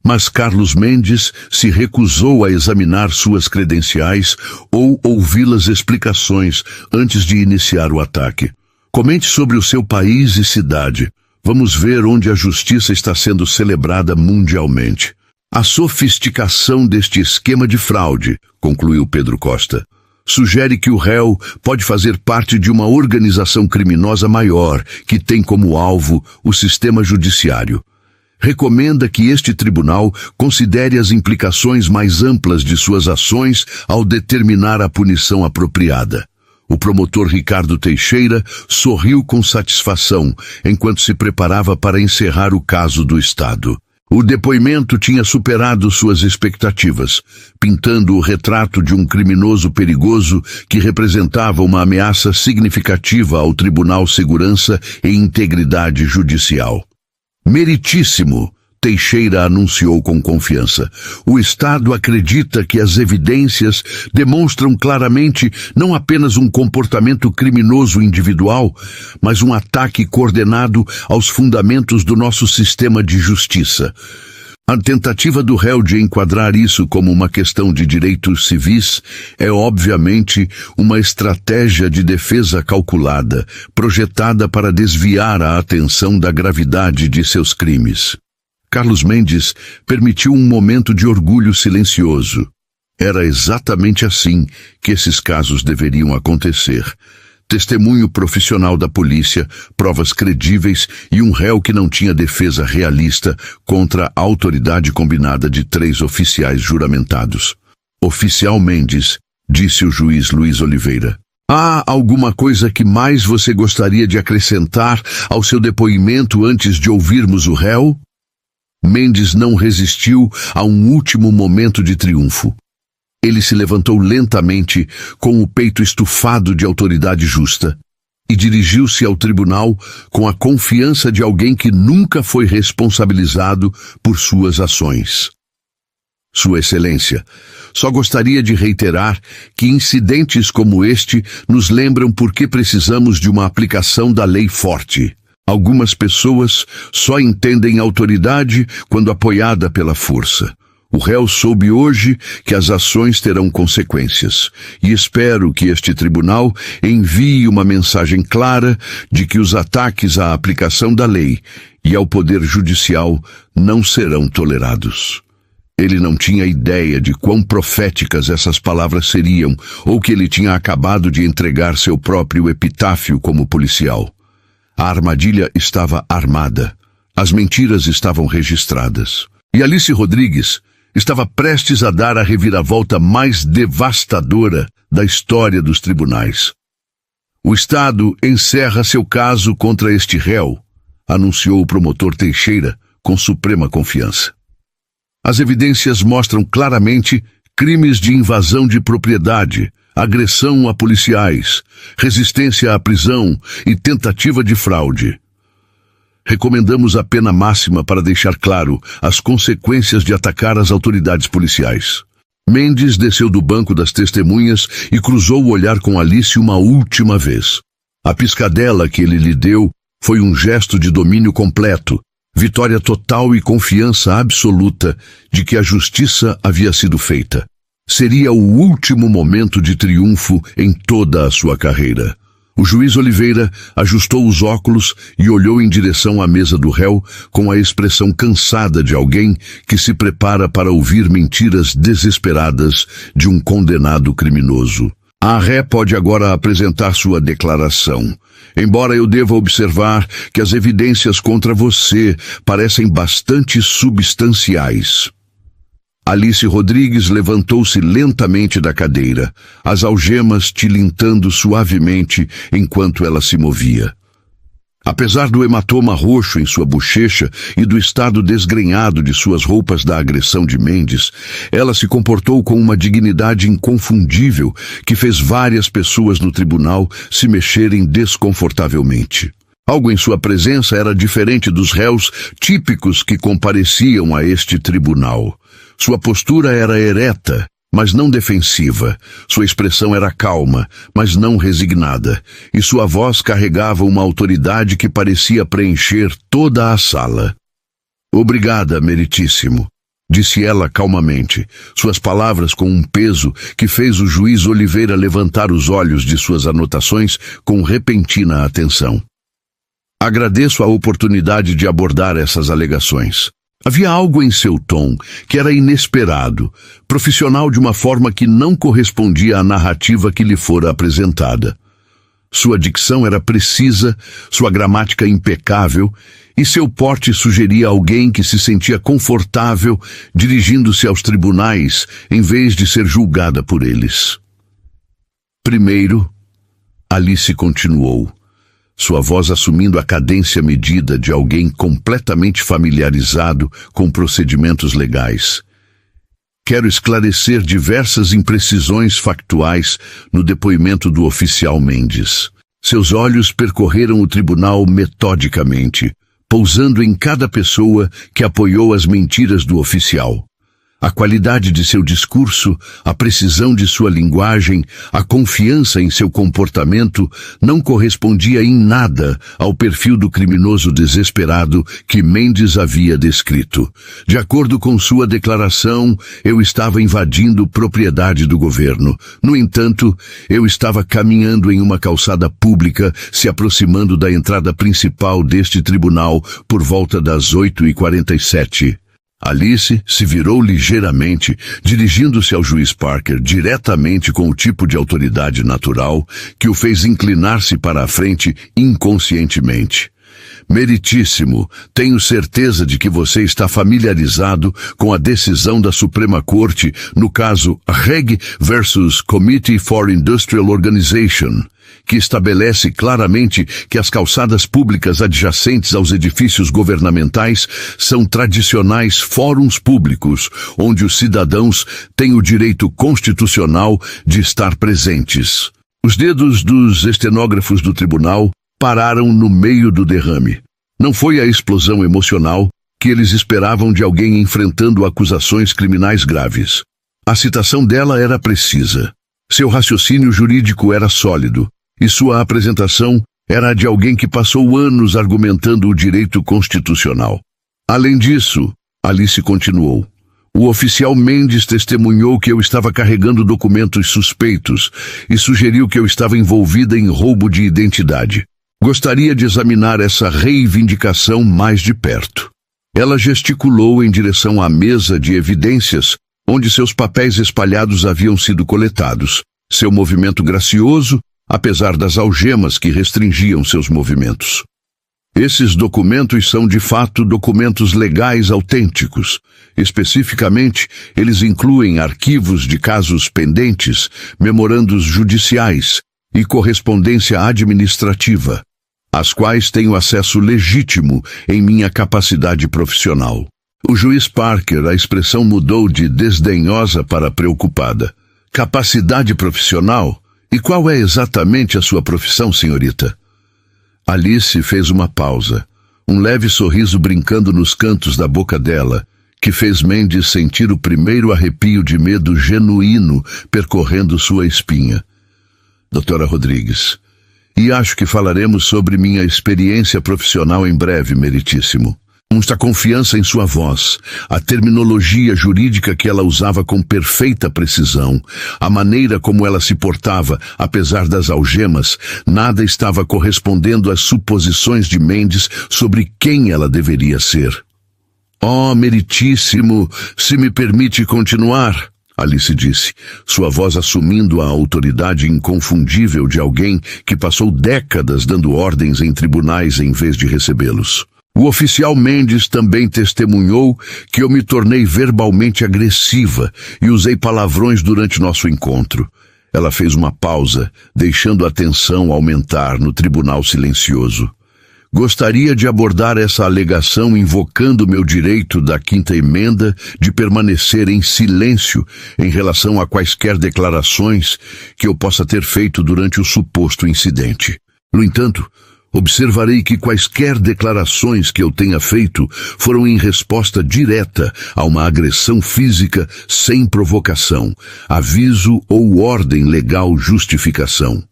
Mas Carlos Mendes se recusou a examinar suas credenciais ou ouvi-las explicações antes de iniciar o ataque. Comente sobre o seu país e cidade. Vamos ver onde a justiça está sendo celebrada mundialmente. A sofisticação deste esquema de fraude, concluiu Pedro Costa, sugere que o réu pode fazer parte de uma organização criminosa maior que tem como alvo o sistema judiciário. Recomenda que este tribunal considere as implicações mais amplas de suas ações ao determinar a punição apropriada. O promotor Ricardo Teixeira sorriu com satisfação enquanto se preparava para encerrar o caso do Estado. O depoimento tinha superado suas expectativas, pintando o retrato de um criminoso perigoso que representava uma ameaça significativa ao Tribunal Segurança e Integridade Judicial. Meritíssimo, Teixeira anunciou com confiança. O Estado acredita que as evidências demonstram claramente não apenas um comportamento criminoso individual, mas um ataque coordenado aos fundamentos do nosso sistema de justiça. A tentativa do réu de enquadrar isso como uma questão de direitos civis é obviamente uma estratégia de defesa calculada, projetada para desviar a atenção da gravidade de seus crimes. Carlos Mendes permitiu um momento de orgulho silencioso. Era exatamente assim que esses casos deveriam acontecer. Testemunho profissional da polícia, provas credíveis e um réu que não tinha defesa realista contra a autoridade combinada de 3 oficiais juramentados. Oficial Mendes, disse o juiz Luiz Oliveira. Há alguma coisa que mais você gostaria de acrescentar ao seu depoimento antes de ouvirmos o réu? Mendes não resistiu a um último momento de triunfo. Ele se levantou lentamente, com o peito estufado de autoridade justa, e dirigiu-se ao tribunal com a confiança de alguém que nunca foi responsabilizado por suas ações. Sua Excelência, só gostaria de reiterar que incidentes como este nos lembram por que precisamos de uma aplicação da lei forte. Algumas pessoas só entendem autoridade quando apoiada pela força. O réu soube hoje que as ações terão consequências, e espero que este tribunal envie uma mensagem clara de que os ataques à aplicação da lei e ao poder judicial não serão tolerados. Ele não tinha ideia de quão proféticas essas palavras seriam, ou que ele tinha acabado de entregar seu próprio epitáfio como policial. A armadilha estava armada. As mentiras estavam registradas. E Alice Rodrigues estava prestes a dar a reviravolta mais devastadora da história dos tribunais. O Estado encerra seu caso contra este réu, anunciou o promotor Teixeira com suprema confiança. As evidências mostram claramente crimes de invasão de propriedade, agressão a policiais, resistência à prisão e tentativa de fraude. Recomendamos a pena máxima para deixar claro as consequências de atacar as autoridades policiais. Mendes desceu do banco das testemunhas e cruzou o olhar com Alice uma última vez. A piscadela que ele lhe deu foi um gesto de domínio completo, vitória total e confiança absoluta de que a justiça havia sido feita. Seria o último momento de triunfo em toda a sua carreira. O juiz Oliveira ajustou os óculos e olhou em direção à mesa do réu com a expressão cansada de alguém que se prepara para ouvir mentiras desesperadas de um condenado criminoso. A ré pode agora apresentar sua declaração. Embora eu deva observar que as evidências contra você parecem bastante substanciais. Alice Rodrigues levantou-se lentamente da cadeira, as algemas tilintando suavemente enquanto ela se movia. Apesar do hematoma roxo em sua bochecha e do estado desgrenhado de suas roupas da agressão de Mendes, ela se comportou com uma dignidade inconfundível que fez várias pessoas no tribunal se mexerem desconfortavelmente. Algo em sua presença era diferente dos réus típicos que compareciam a este tribunal. Sua postura era ereta, mas não defensiva. Sua expressão era calma, mas não resignada. E sua voz carregava uma autoridade que parecia preencher toda a sala. "Obrigada, meritíssimo", disse ela calmamente, suas palavras com um peso que fez o juiz Oliveira levantar os olhos de suas anotações com repentina atenção. "Agradeço a oportunidade de abordar essas alegações." Havia algo em seu tom que era inesperado, profissional de uma forma que não correspondia à narrativa que lhe fora apresentada. Sua dicção era precisa, sua gramática impecável, e seu porte sugeria alguém que se sentia confortável dirigindo-se aos tribunais em vez de ser julgada por eles. "Primeiro", Alice continuou, sua voz assumindo a cadência medida de alguém completamente familiarizado com procedimentos legais. "Quero esclarecer diversas imprecisões factuais no depoimento do oficial Mendes." Seus olhos percorreram o tribunal metodicamente, pousando em cada pessoa que apoiou as mentiras do oficial. A qualidade de seu discurso, a precisão de sua linguagem, a confiança em seu comportamento não correspondia em nada ao perfil do criminoso desesperado que Mendes havia descrito. De acordo com sua declaração, eu estava invadindo propriedade do governo. No entanto, eu estava caminhando em uma calçada pública, se aproximando da entrada principal deste tribunal por volta das 8h47. Alice se virou ligeiramente, dirigindo-se ao juiz Parker diretamente com o tipo de autoridade natural que o fez inclinar-se para a frente inconscientemente. "Meritíssimo, tenho certeza de que você está familiarizado com a decisão da Suprema Corte no caso Reg versus Committee for Industrial Organization, que estabelece claramente que as calçadas públicas adjacentes aos edifícios governamentais são tradicionais fóruns públicos, onde os cidadãos têm o direito constitucional de estar presentes." Os dedos dos estenógrafos do tribunal pararam no meio do derrame. Não foi a explosão emocional que eles esperavam de alguém enfrentando acusações criminais graves. A citação dela era precisa. Seu raciocínio jurídico era sólido, e sua apresentação era a de alguém que passou anos argumentando o direito constitucional. "Além disso", Alice continuou, "o oficial Mendes testemunhou que eu estava carregando documentos suspeitos e sugeriu que eu estava envolvida em roubo de identidade. Gostaria de examinar essa reivindicação mais de perto." Ela gesticulou em direção à mesa de evidências, onde seus papéis espalhados haviam sido coletados. Seu movimento gracioso, apesar das algemas que restringiam seus movimentos. "Esses documentos são de fato documentos legais autênticos. Especificamente, eles incluem arquivos de casos pendentes, memorandos judiciais e correspondência administrativa, às quais tenho acesso legítimo em minha capacidade profissional." O juiz Parker, a expressão mudou de desdenhosa para preocupada. "Capacidade profissional? E qual é exatamente a sua profissão, senhorita?" Alice fez uma pausa, um leve sorriso brincando nos cantos da boca dela, que fez Mendes sentir o primeiro arrepio de medo genuíno percorrendo sua espinha. "Doutora Rodrigues, e acho que falaremos sobre minha experiência profissional em breve, meritíssimo." Muita confiança em sua voz, a terminologia jurídica que ela usava com perfeita precisão, a maneira como ela se portava, apesar das algemas, nada estava correspondendo às suposições de Mendes sobre quem ela deveria ser. "Oh, meritíssimo, se me permite continuar", Alice disse, sua voz assumindo a autoridade inconfundível de alguém que passou décadas dando ordens em tribunais em vez de recebê-los. O oficial Mendes também testemunhou que eu me tornei verbalmente agressiva e usei palavrões durante nosso encontro. Ela fez uma pausa, deixando a tensão aumentar no tribunal silencioso. Gostaria de abordar essa alegação invocando meu direito da quinta emenda de permanecer em silêncio em relação a quaisquer declarações que eu possa ter feito durante o suposto incidente. No entanto, observarei que quaisquer declarações que eu tenha feito foram em resposta direta a uma agressão física sem provocação, aviso ou ordem legal justificação.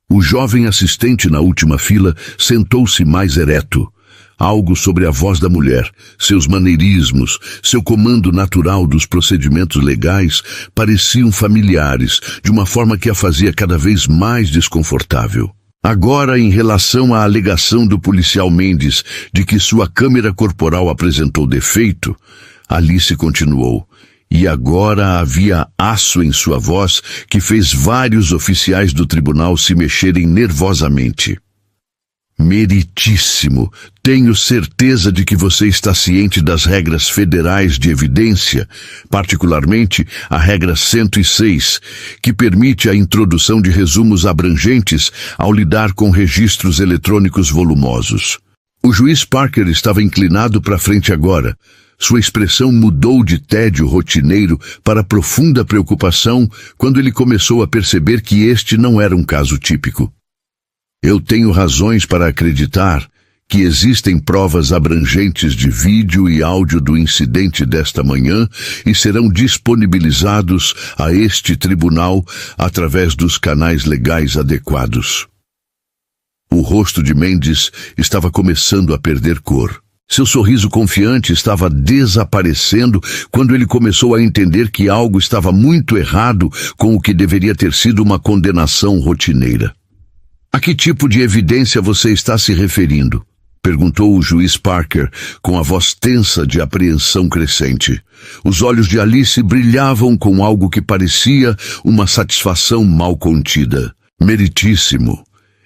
O jovem assistente na última fila sentou-se mais ereto. Algo sobre a voz da mulher, seus maneirismos, seu comando natural dos procedimentos legais pareciam familiares, de uma forma que a fazia cada vez mais desconfortável. Agora, em relação à alegação do policial Mendes de que sua câmera corporal apresentou defeito, Alice continuou. E agora havia aço em sua voz que fez vários oficiais do tribunal se mexerem nervosamente. Meritíssimo, tenho certeza de que você está ciente das regras federais de evidência, particularmente a regra 106, que permite a introdução de resumos abrangentes ao lidar com registros eletrônicos volumosos. O juiz Parker estava inclinado para frente agora. Sua expressão mudou de tédio rotineiro para profunda preocupação quando ele começou a perceber que este não era um caso típico. Eu tenho razões para acreditar que existem provas abrangentes de vídeo e áudio do incidente desta manhã e serão disponibilizados a este tribunal através dos canais legais adequados. O rosto de Mendes estava começando a perder cor. Seu sorriso confiante estava desaparecendo quando ele começou a entender que algo estava muito errado com o que deveria ter sido uma condenação rotineira. A que tipo de evidência você está se referindo? Perguntou o juiz Parker, com a voz tensa de apreensão crescente. Os olhos de Alice brilhavam com algo que parecia uma satisfação mal contida. Meritíssimo.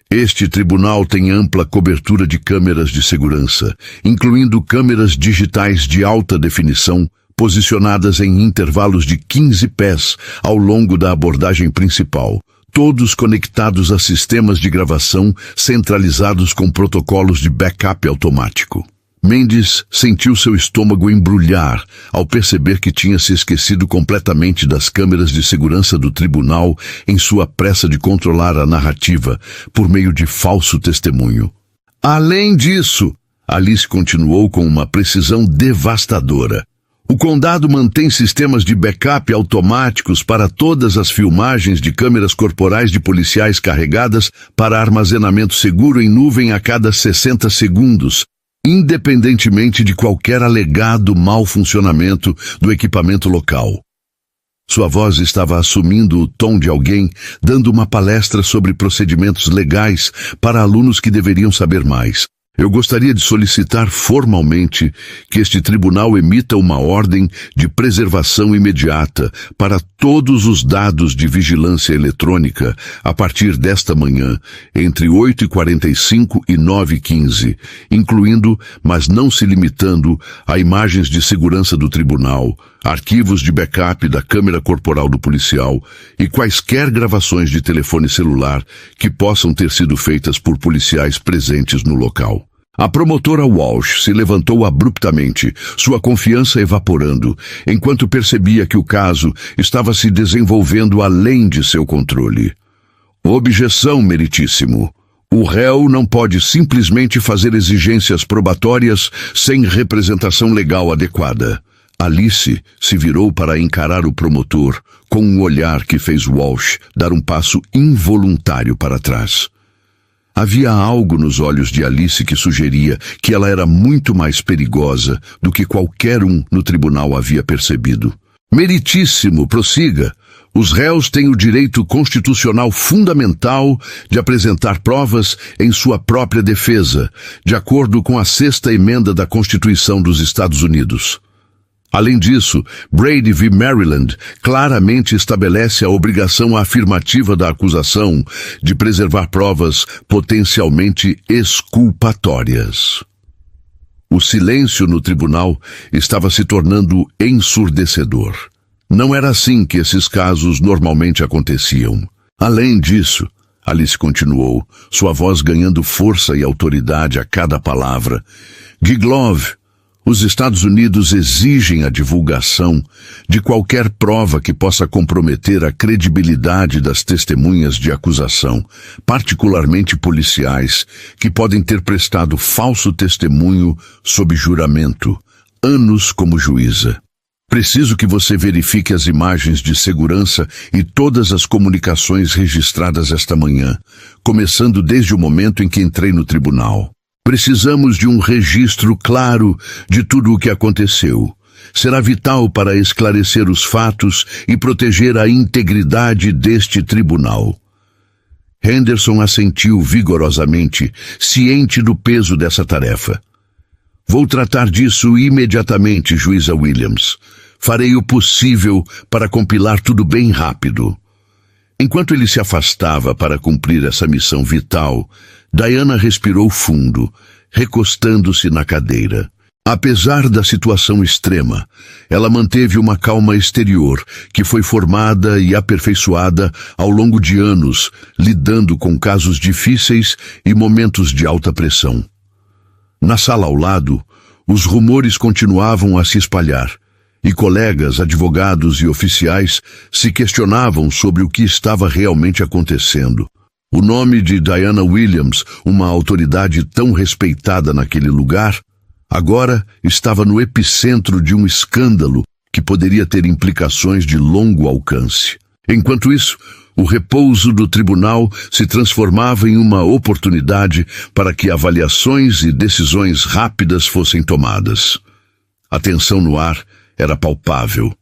Este tribunal tem ampla cobertura de câmeras de segurança, incluindo câmeras digitais de alta definição, posicionadas em intervalos de 15 pés ao longo da abordagem principal, todos conectados a sistemas de gravação centralizados com protocolos de backup automático. Mendes sentiu seu estômago embrulhar ao perceber que tinha se esquecido completamente das câmeras de segurança do tribunal em sua pressa de controlar a narrativa por meio de falso testemunho. Além disso, Alice continuou com uma precisão devastadora. O condado mantém sistemas de backup automáticos para todas as filmagens de câmeras corporais de policiais carregadas para armazenamento seguro em nuvem a cada 60 segundos, independentemente de qualquer alegado mau funcionamento do equipamento local. Sua voz estava assumindo o tom de alguém dando uma palestra sobre procedimentos legais para alunos que deveriam saber mais. Eu gostaria de solicitar formalmente que este tribunal emita uma ordem de preservação imediata para todos os dados de vigilância eletrônica a partir desta manhã, entre 8h45 e 9h15, incluindo, mas não se limitando, a imagens de segurança do tribunal, arquivos de backup da câmera corporal do policial e quaisquer gravações de telefone celular que possam ter sido feitas por policiais presentes no local. A promotora Walsh se levantou abruptamente, sua confiança evaporando, enquanto percebia que o caso estava se desenvolvendo além de seu controle. Objeção, meritíssimo. O réu não pode simplesmente fazer exigências probatórias sem representação legal adequada. Alice se virou para encarar o promotor com um olhar que fez Walsh dar um passo involuntário para trás. Havia algo nos olhos de Alice que sugeria que ela era muito mais perigosa do que qualquer um no tribunal havia percebido. Meritíssimo, prossiga. Os réus têm o direito constitucional fundamental de apresentar provas em sua própria defesa, de acordo com a 6ª emenda da Constituição dos Estados Unidos. Além disso, Brady v. Maryland claramente estabelece a obrigação afirmativa da acusação de preservar provas potencialmente exculpatórias. O silêncio no tribunal estava se tornando ensurdecedor. Não era assim que esses casos normalmente aconteciam. Além disso, Alice continuou, sua voz ganhando força e autoridade a cada palavra, Giglov, os Estados Unidos exigem a divulgação de qualquer prova que possa comprometer a credibilidade das testemunhas de acusação, particularmente policiais, que podem ter prestado falso testemunho sob juramento, anos como juíza. Preciso que você verifique as imagens de segurança e todas as comunicações registradas esta manhã, começando desde o momento em que entrei no tribunal. Precisamos de um registro claro de tudo o que aconteceu. Será vital para esclarecer os fatos e proteger a integridade deste tribunal. Henderson assentiu vigorosamente, ciente do peso dessa tarefa. Vou tratar disso imediatamente, juíza Williams. Farei o possível para compilar tudo bem rápido. Enquanto ele se afastava para cumprir essa missão vital, Diana respirou fundo, recostando-se na cadeira. Apesar da situação extrema, ela manteve uma calma exterior, que foi formada e aperfeiçoada ao longo de anos, lidando com casos difíceis e momentos de alta pressão. Na sala ao lado, os rumores continuavam a se espalhar, e colegas, advogados e oficiais se questionavam sobre o que estava realmente acontecendo. O nome de Diana Williams, uma autoridade tão respeitada naquele lugar, agora estava no epicentro de um escândalo que poderia ter implicações de longo alcance. Enquanto isso, o repouso do tribunal se transformava em uma oportunidade para que avaliações e decisões rápidas fossem tomadas. A tensão no ar era palpável.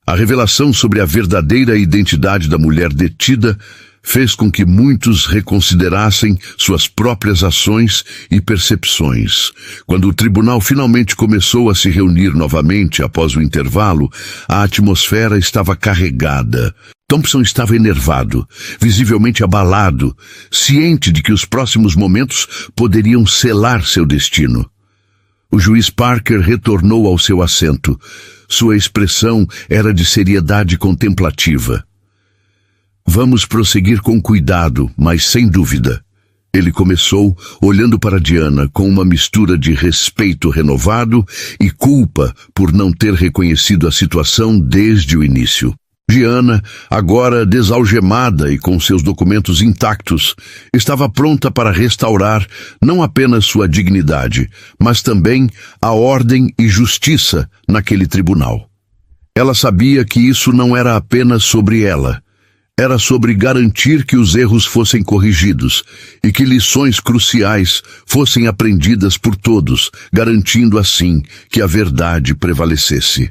A revelação sobre a verdadeira identidade da mulher detida fez com que muitos reconsiderassem suas próprias ações e percepções. Quando o tribunal finalmente começou a se reunir novamente após o intervalo, a atmosfera estava carregada. Thompson estava enervado, visivelmente abalado, ciente de que os próximos momentos poderiam selar seu destino. O juiz Parker retornou ao seu assento. Sua expressão era de seriedade contemplativa. Vamos prosseguir com cuidado, mas sem dúvida. Ele começou, olhando para Diana com uma mistura de respeito renovado e culpa por não ter reconhecido a situação desde o início. Diana, agora desalgemada e com seus documentos intactos, estava pronta para restaurar não apenas sua dignidade, mas também a ordem e justiça naquele tribunal. Ela sabia que isso não era apenas sobre ela. Era sobre garantir que os erros fossem corrigidos e que lições cruciais fossem aprendidas por todos, garantindo assim que a verdade prevalecesse.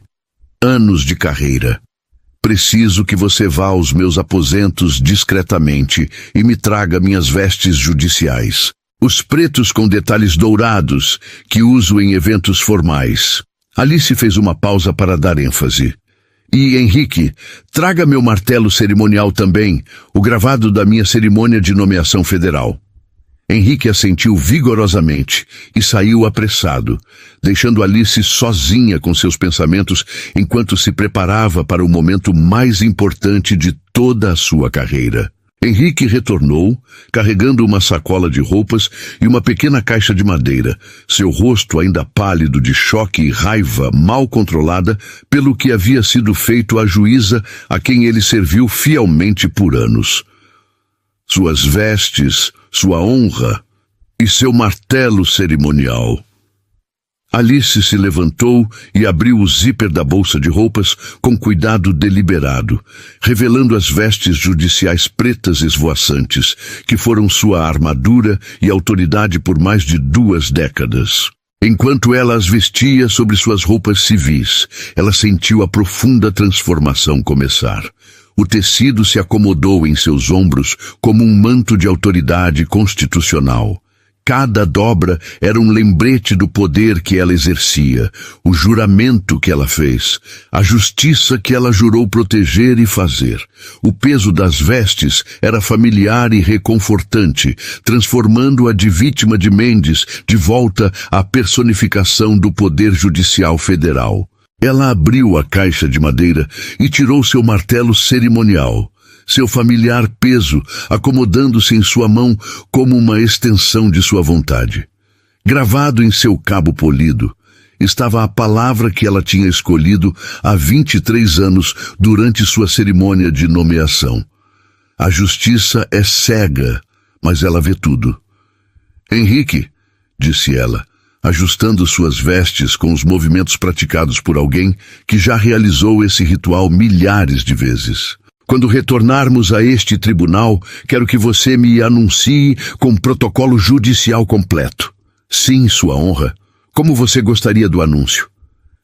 Anos de carreira. Preciso que você vá aos meus aposentos discretamente e me traga minhas vestes judiciais. Os pretos com detalhes dourados que uso em eventos formais. Alice fez uma pausa para dar ênfase. E, Henrique, traga meu martelo cerimonial também, o gravado da minha cerimônia de nomeação federal. Henrique assentiu vigorosamente e saiu apressado, deixando Alice sozinha com seus pensamentos enquanto se preparava para o momento mais importante de toda a sua carreira. Henrique retornou, carregando uma sacola de roupas e uma pequena caixa de madeira, seu rosto ainda pálido de choque e raiva mal controlada pelo que havia sido feito à juíza a quem ele serviu fielmente por anos. Suas vestes, sua honra e seu martelo cerimonial. Alice se levantou e abriu o zíper da bolsa de roupas com cuidado deliberado, revelando as vestes judiciais pretas esvoaçantes, que foram sua armadura e autoridade por mais de 2 décadas. Enquanto ela as vestia sobre suas roupas civis, ela sentiu a profunda transformação começar. O tecido se acomodou em seus ombros como um manto de autoridade constitucional. Cada dobra era um lembrete do poder que ela exercia, o juramento que ela fez, a justiça que ela jurou proteger e fazer. O peso das vestes era familiar e reconfortante, transformando-a de vítima de Mendes de volta à personificação do Poder Judicial Federal. Ela abriu a caixa de madeira e tirou seu martelo cerimonial. Seu familiar peso, acomodando-se em sua mão como uma extensão de sua vontade. Gravado em seu cabo polido, estava a palavra que ela tinha escolhido há 23 anos durante sua cerimônia de nomeação. A justiça é cega, mas ela vê tudo. Henrique, disse ela, ajustando suas vestes com os movimentos praticados por alguém que já realizou esse ritual milhares de vezes. Quando retornarmos a este tribunal, quero que você me anuncie com protocolo judicial completo. Sim, Sua Honra. Como você gostaria do anúncio?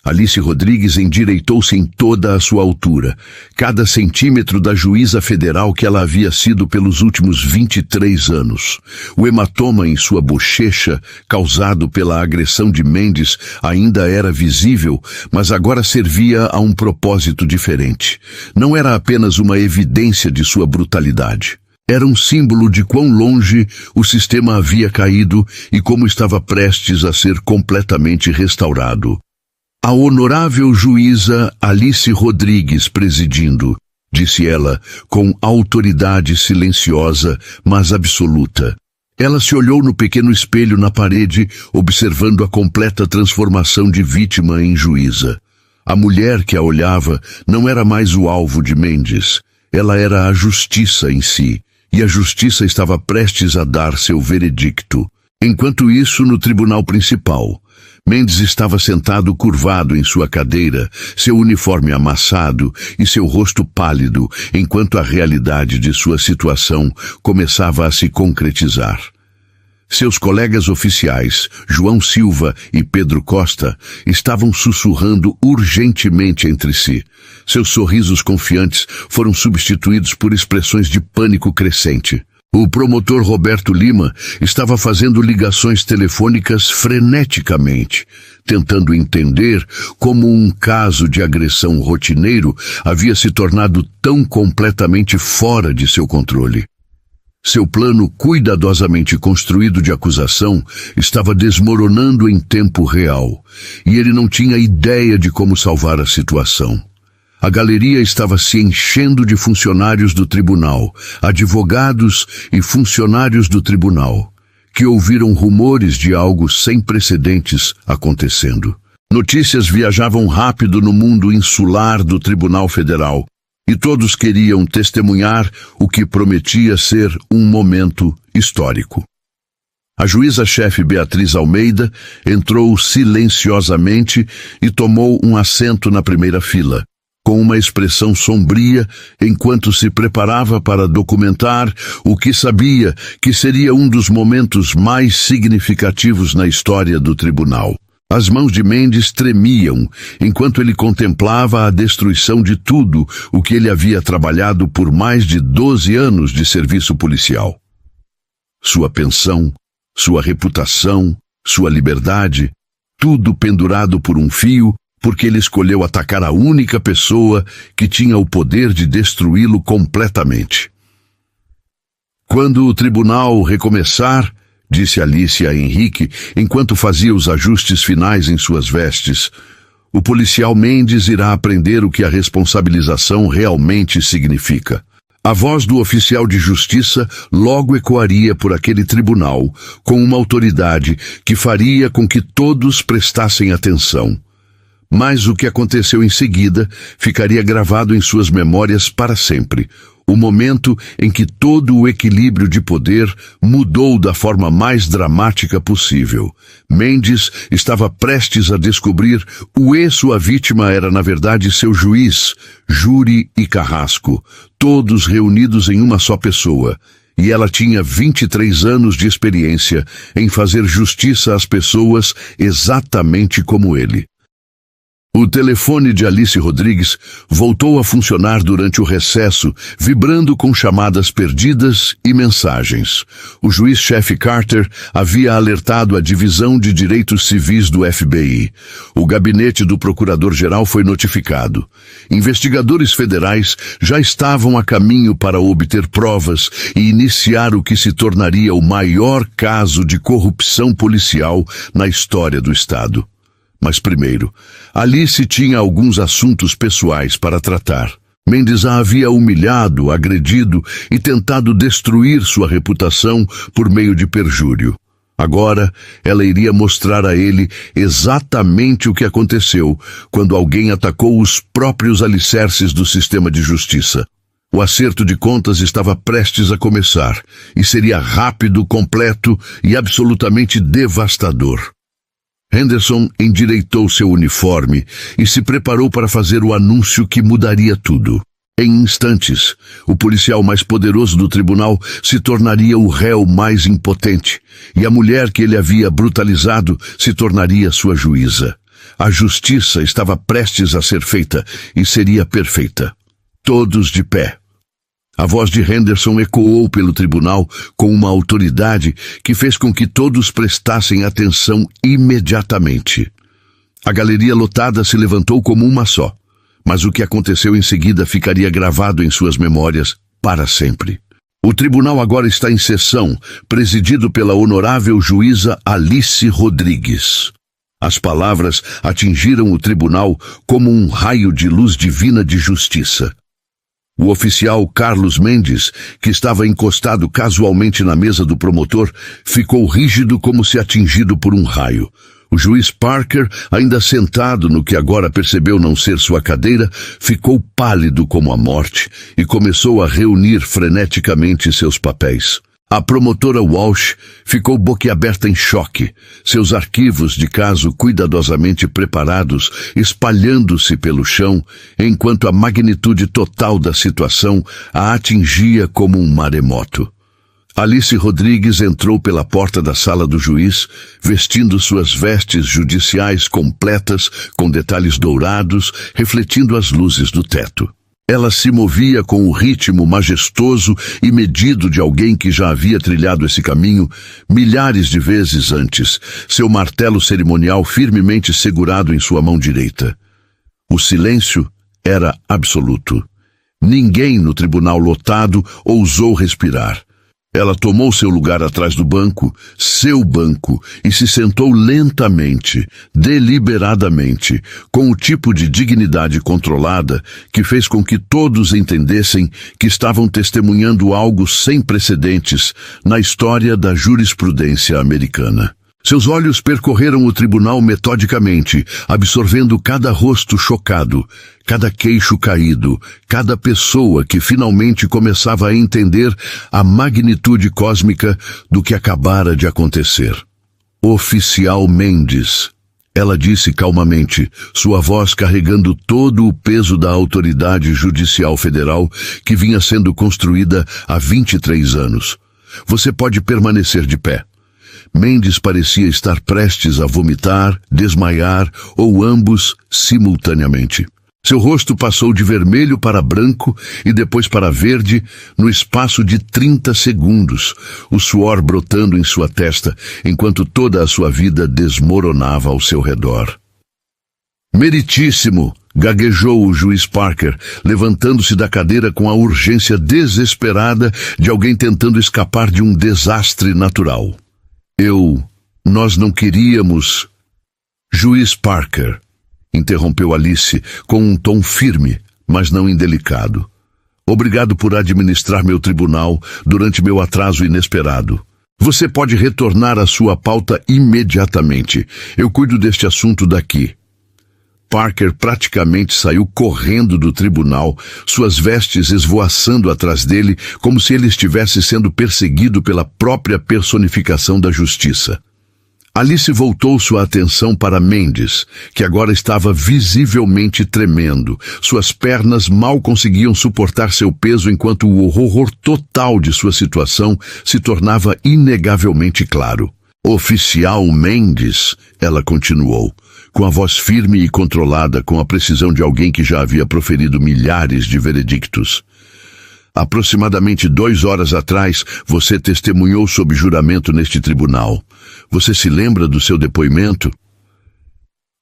Alice Rodrigues endireitou-se em toda a sua altura, cada centímetro da juíza federal que ela havia sido pelos últimos 23 anos. O hematoma em sua bochecha, causado pela agressão de Mendes, ainda era visível, mas agora servia a um propósito diferente. Não era apenas uma evidência de sua brutalidade. Era um símbolo de quão longe o sistema havia caído e como estava prestes a ser completamente restaurado. A honorável juíza Alice Rodrigues presidindo, disse ela, com autoridade silenciosa, mas absoluta. Ela se olhou no pequeno espelho na parede, observando a completa transformação de vítima em juíza. A mulher que a olhava não era mais o alvo de Mendes. Ela era a justiça em si, e a justiça estava prestes a dar seu veredicto. Enquanto isso, no tribunal principal, Mendes estava sentado curvado em sua cadeira, seu uniforme amassado e seu rosto pálido, enquanto a realidade de sua situação começava a se concretizar. Seus colegas oficiais, João Silva e Pedro Costa, estavam sussurrando urgentemente entre si. Seus sorrisos confiantes foram substituídos por expressões de pânico crescente. O promotor Roberto Lima estava fazendo ligações telefônicas freneticamente, tentando entender como um caso de agressão rotineiro havia se tornado tão completamente fora de seu controle. Seu plano cuidadosamente construído de acusação estava desmoronando em tempo real, e ele não tinha ideia de como salvar a situação. A galeria estava se enchendo de funcionários do tribunal, advogados e funcionários do tribunal, que ouviram rumores de algo sem precedentes acontecendo. Notícias viajavam rápido no mundo insular do Tribunal Federal, e todos queriam testemunhar o que prometia ser um momento histórico. A juíza-chefe Beatriz Almeida entrou silenciosamente e tomou um assento na primeira fila, com uma expressão sombria, enquanto se preparava para documentar o que sabia que seria um dos momentos mais significativos na história do tribunal. As mãos de Mendes tremiam enquanto ele contemplava a destruição de tudo o que ele havia trabalhado por mais de 12 anos de serviço policial. Sua pensão, sua reputação, sua liberdade, tudo pendurado por um fio, porque ele escolheu atacar a única pessoa que tinha o poder de destruí-lo completamente. Quando o tribunal recomeçar, disse Alice a Henrique, enquanto fazia os ajustes finais em suas vestes, o policial Mendes irá aprender o que a responsabilização realmente significa. A voz do oficial de justiça logo ecoaria por aquele tribunal, com uma autoridade que faria com que todos prestassem atenção. Mas o que aconteceu em seguida ficaria gravado em suas memórias para sempre. O momento em que todo o equilíbrio de poder mudou da forma mais dramática possível. Mendes estava prestes a descobrir sua vítima era na verdade seu juiz, júri e carrasco, todos reunidos em uma só pessoa. E ela tinha 23 anos de experiência em fazer justiça às pessoas exatamente como ele. O telefone de Alice Rodrigues voltou a funcionar durante o recesso, vibrando com chamadas perdidas e mensagens. O juiz-chefe Carter havia alertado a Divisão de Direitos Civis do FBI. O gabinete do procurador-geral foi notificado. Investigadores federais já estavam a caminho para obter provas e iniciar o que se tornaria o maior caso de corrupção policial na história do estado. Mas primeiro, Alice tinha alguns assuntos pessoais para tratar. Mendes a havia humilhado, agredido e tentado destruir sua reputação por meio de perjúrio. Agora, ela iria mostrar a ele exatamente o que aconteceu quando alguém atacou os próprios alicerces do sistema de justiça. O acerto de contas estava prestes a começar, e seria rápido, completo e absolutamente devastador. Henderson endireitou seu uniforme e se preparou para fazer o anúncio que mudaria tudo. Em instantes, o policial mais poderoso do tribunal se tornaria o réu mais impotente, e a mulher que ele havia brutalizado se tornaria sua juíza. A justiça estava prestes a ser feita e seria perfeita. Todos de pé. A voz de Henderson ecoou pelo tribunal com uma autoridade que fez com que todos prestassem atenção imediatamente. A galeria lotada se levantou como uma só, mas o que aconteceu em seguida ficaria gravado em suas memórias para sempre. O tribunal agora está em sessão, presidido pela honorável juíza Alice Rodrigues. As palavras atingiram o tribunal como um raio de luz divina de justiça. O oficial Carlos Mendes, que estava encostado casualmente na mesa do promotor, ficou rígido como se atingido por um raio. O juiz Parker, ainda sentado no que agora percebeu não ser sua cadeira, ficou pálido como a morte e começou a reunir freneticamente seus papéis. A promotora Walsh ficou boquiaberta em choque, seus arquivos de caso cuidadosamente preparados, espalhando-se pelo chão, enquanto a magnitude total da situação a atingia como um maremoto. Alice Rodrigues entrou pela porta da sala do juiz, vestindo suas vestes judiciais completas, com detalhes dourados, refletindo as luzes do teto. Ela se movia com o ritmo majestoso e medido de alguém que já havia trilhado esse caminho milhares de vezes antes, seu martelo cerimonial firmemente segurado em sua mão direita. O silêncio era absoluto. Ninguém no tribunal lotado ousou respirar. Ela tomou seu lugar atrás do banco, seu banco, e se sentou lentamente, deliberadamente, com o tipo de dignidade controlada que fez com que todos entendessem que estavam testemunhando algo sem precedentes na história da jurisprudência americana. Seus olhos percorreram o tribunal metodicamente, absorvendo cada rosto chocado, cada queixo caído, cada pessoa que finalmente começava a entender a magnitude cósmica do que acabara de acontecer. Oficial Mendes, ela disse calmamente, sua voz carregando todo o peso da autoridade judicial federal que vinha sendo construída há 23 anos. Você pode permanecer de pé. Mendes parecia estar prestes a vomitar, desmaiar ou ambos simultaneamente. Seu rosto passou de vermelho para branco e depois para verde no espaço de 30 segundos, o suor brotando em sua testa enquanto toda a sua vida desmoronava ao seu redor. Meritíssimo! Gaguejou o juiz Parker, levantando-se da cadeira com a urgência desesperada de alguém tentando escapar de um desastre natural. Nós não queríamos... Juiz Parker, interrompeu Alice com um tom firme, mas não indelicado. Obrigado por administrar meu tribunal durante meu atraso inesperado. Você pode retornar à sua pauta imediatamente. Eu cuido deste assunto daqui. Parker praticamente saiu correndo do tribunal, suas vestes esvoaçando atrás dele, como se ele estivesse sendo perseguido pela própria personificação da justiça. Alice voltou sua atenção para Mendes, que agora estava visivelmente tremendo. Suas pernas mal conseguiam suportar seu peso enquanto o horror total de sua situação se tornava inegavelmente claro. Oficial Mendes, ela continuou, com a voz firme e controlada, com a precisão de alguém que já havia proferido milhares de veredictos. Aproximadamente 2 horas atrás, você testemunhou sob juramento neste tribunal. Você se lembra do seu depoimento?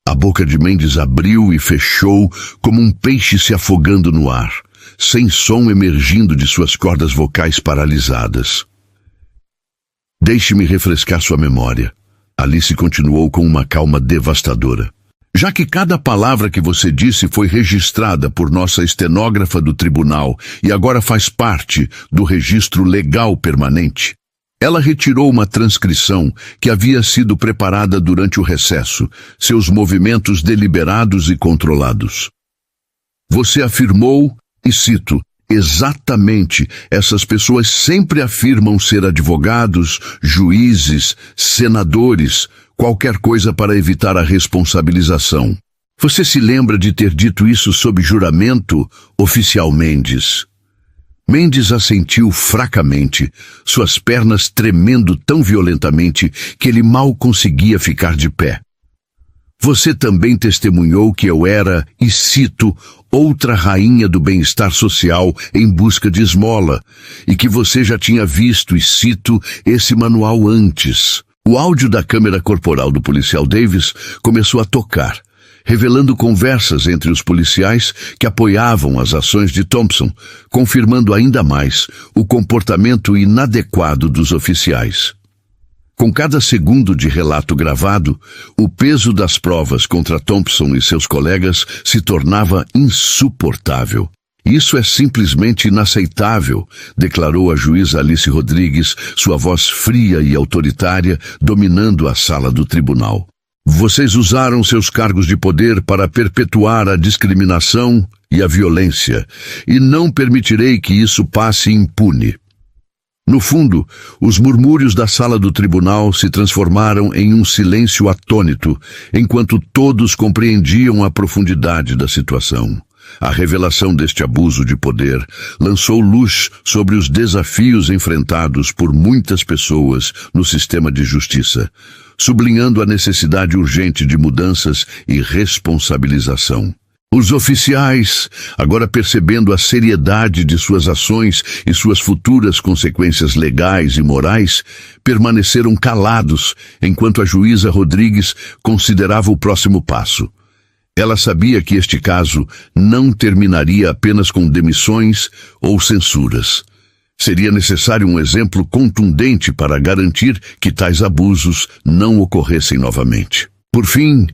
A boca de Mendes abriu e fechou como um peixe se afogando no ar, sem som emergindo de suas cordas vocais paralisadas. Deixe-me refrescar sua memória. Alice continuou com uma calma devastadora. Já que cada palavra que você disse foi registrada por nossa estenógrafa do tribunal e agora faz parte do registro legal permanente, ela retirou uma transcrição que havia sido preparada durante o recesso, seus movimentos deliberados e controlados. Você afirmou, e cito, exatamente, essas pessoas sempre afirmam ser advogados, juízes, senadores, qualquer coisa para evitar a responsabilização. Você se lembra de ter dito isso sob juramento, oficial Mendes? Mendes assentiu fracamente, suas pernas tremendo tão violentamente que ele mal conseguia ficar de pé. Você também testemunhou que eu era, e cito, outra rainha do bem-estar social em busca de esmola, e que você já tinha visto, e cito, esse manual antes. O áudio da câmera corporal do policial Davis começou a tocar, revelando conversas entre os policiais que apoiavam as ações de Thompson, confirmando ainda mais o comportamento inadequado dos oficiais. Com cada segundo de relato gravado, o peso das provas contra Thompson e seus colegas se tornava insuportável. Isso é simplesmente inaceitável, declarou a juíza Alice Rodrigues, sua voz fria e autoritária, dominando a sala do tribunal. Vocês usaram seus cargos de poder para perpetuar a discriminação e a violência, e não permitirei que isso passe impune. No fundo, os murmúrios da sala do tribunal se transformaram em um silêncio atônito, enquanto todos compreendiam a profundidade da situação. A revelação deste abuso de poder lançou luz sobre os desafios enfrentados por muitas pessoas no sistema de justiça, sublinhando a necessidade urgente de mudanças e responsabilização. Os oficiais, agora percebendo a seriedade de suas ações e suas futuras consequências legais e morais, permaneceram calados enquanto a juíza Rodrigues considerava o próximo passo. Ela sabia que este caso não terminaria apenas com demissões ou censuras. Seria necessário um exemplo contundente para garantir que tais abusos não ocorressem novamente. Por fim,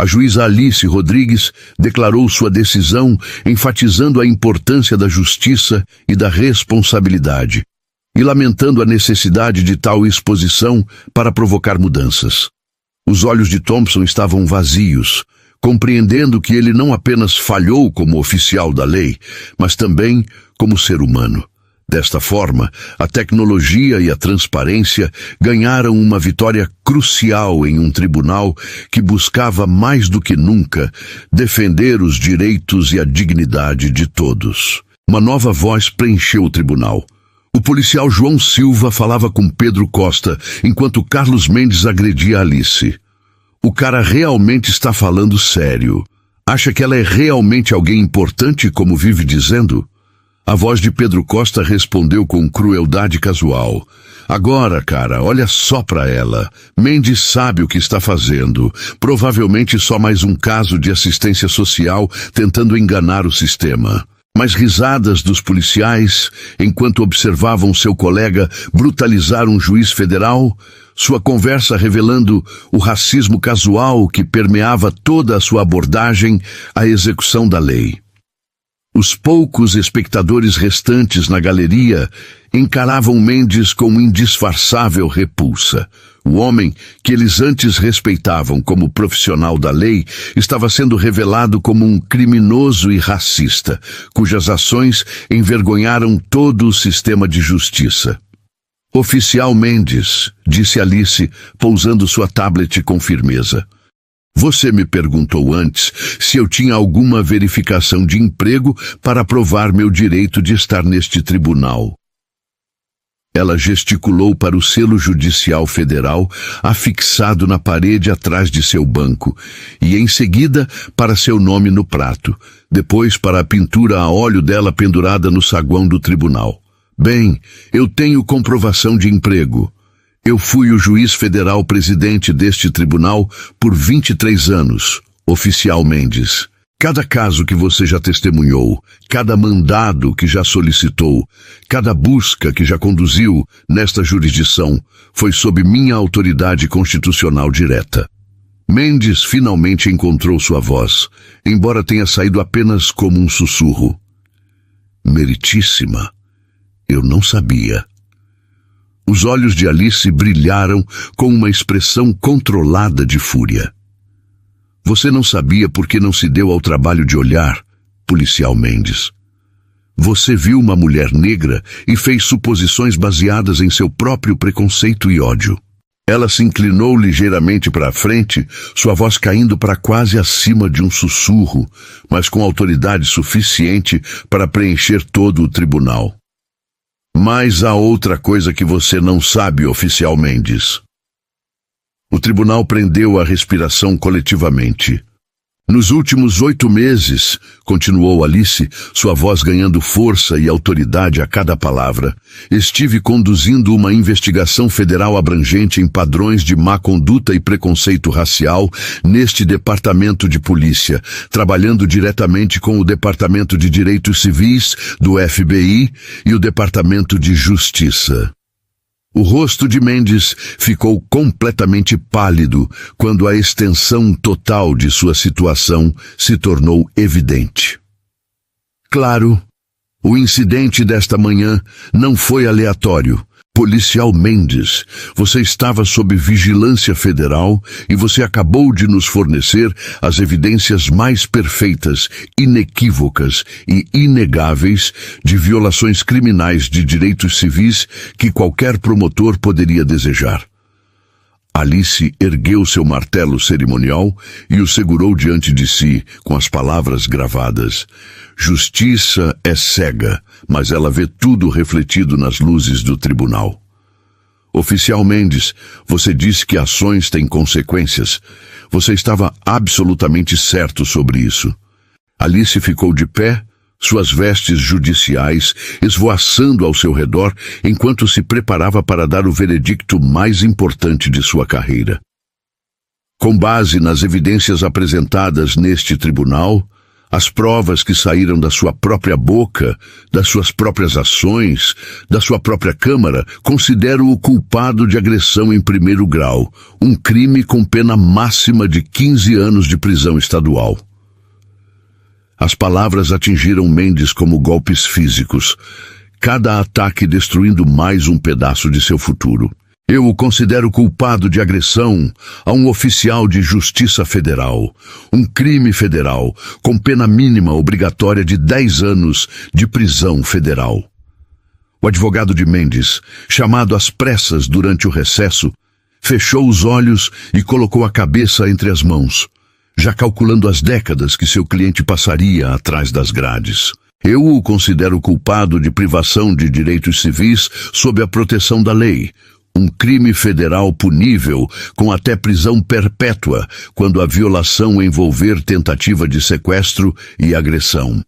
a juíza Alice Rodrigues declarou sua decisão, enfatizando a importância da justiça e da responsabilidade, e lamentando a necessidade de tal exposição para provocar mudanças. Os olhos de Thompson estavam vazios, compreendendo que ele não apenas falhou como oficial da lei, mas também como ser humano. Desta forma, a tecnologia e a transparência ganharam uma vitória crucial em um tribunal que buscava mais do que nunca defender os direitos e a dignidade de todos. Uma nova voz preencheu o tribunal. O policial João Silva falava com Pedro Costa, enquanto Carlos Mendes agredia Alice. O cara realmente está falando sério. Acha que ela é realmente alguém importante, como vive dizendo? A voz de Pedro Costa respondeu com crueldade casual. Agora, cara, olha só pra ela. Mendes sabe o que está fazendo. Provavelmente só mais um caso de assistência social tentando enganar o sistema. Mas risadas dos policiais, enquanto observavam seu colega brutalizar um juiz federal, sua conversa revelando o racismo casual que permeava toda a sua abordagem à execução da lei. Os poucos espectadores restantes na galeria encaravam Mendes com indisfarçável repulsa. O homem que eles antes respeitavam como profissional da lei estava sendo revelado como um criminoso e racista, cujas ações envergonharam todo o sistema de justiça. Oficial Mendes, disse Alice, pousando sua tablet com firmeza. Você me perguntou antes se eu tinha alguma verificação de emprego para provar meu direito de estar neste tribunal. Ela gesticulou para o selo judicial federal afixado na parede atrás de seu banco e, em seguida, para seu nome no prato, depois para a pintura a óleo dela pendurada no saguão do tribunal. Bem, eu tenho comprovação de emprego. Eu fui o juiz federal presidente deste tribunal por 23 anos, oficial Mendes. Cada caso que você já testemunhou, cada mandado que já solicitou, cada busca que já conduziu nesta jurisdição foi sob minha autoridade constitucional direta. Mendes finalmente encontrou sua voz, embora tenha saído apenas como um sussurro. Meritíssima, eu não sabia. Os olhos de Alice brilharam com uma expressão controlada de fúria. Você não sabia porque não se deu ao trabalho de olhar, policial Mendes. Você viu uma mulher negra e fez suposições baseadas em seu próprio preconceito e ódio. Ela se inclinou ligeiramente para a frente, sua voz caindo para quase acima de um sussurro, mas com autoridade suficiente para preencher todo o tribunal. Mas há outra coisa que você não sabe, oficial Mendes. O tribunal prendeu a respiração coletivamente. Nos últimos 8 meses, continuou Alice, sua voz ganhando força e autoridade a cada palavra, estive conduzindo uma investigação federal abrangente em padrões de má conduta e preconceito racial neste departamento de polícia, trabalhando diretamente com o Departamento de Direitos Civis do FBI e o Departamento de Justiça. O rosto de Mendes ficou completamente pálido quando a extensão total de sua situação se tornou evidente. Claro, o incidente desta manhã não foi aleatório. Policial Mendes, você estava sob vigilância federal e você acabou de nos fornecer as evidências mais perfeitas, inequívocas e inegáveis de violações criminais de direitos civis que qualquer promotor poderia desejar. Alice ergueu seu martelo cerimonial e o segurou diante de si, com as palavras gravadas. Justiça é cega, mas ela vê tudo refletido nas luzes do tribunal. Oficial Mendes, você disse que ações têm consequências. Você estava absolutamente certo sobre isso. Alice ficou de pé, suas vestes judiciais esvoaçando ao seu redor enquanto se preparava para dar o veredicto mais importante de sua carreira. Com base nas evidências apresentadas neste tribunal, as provas que saíram da sua própria boca, das suas próprias ações, da sua própria Câmara, considero o culpado de agressão em primeiro grau, um crime com pena máxima de 15 anos de prisão estadual. As palavras atingiram Mendes como golpes físicos, cada ataque destruindo mais um pedaço de seu futuro. Eu o considero culpado de agressão a um oficial de justiça federal, um crime federal, com pena mínima obrigatória de 10 anos de prisão federal. O advogado de Mendes, chamado às pressas durante o recesso, fechou os olhos e colocou a cabeça entre as mãos, já calculando as décadas que seu cliente passaria atrás das grades. Eu o considero culpado de privação de direitos civis sob a proteção da lei, um crime federal punível com até prisão perpétua quando a violação envolver tentativa de sequestro e agressão.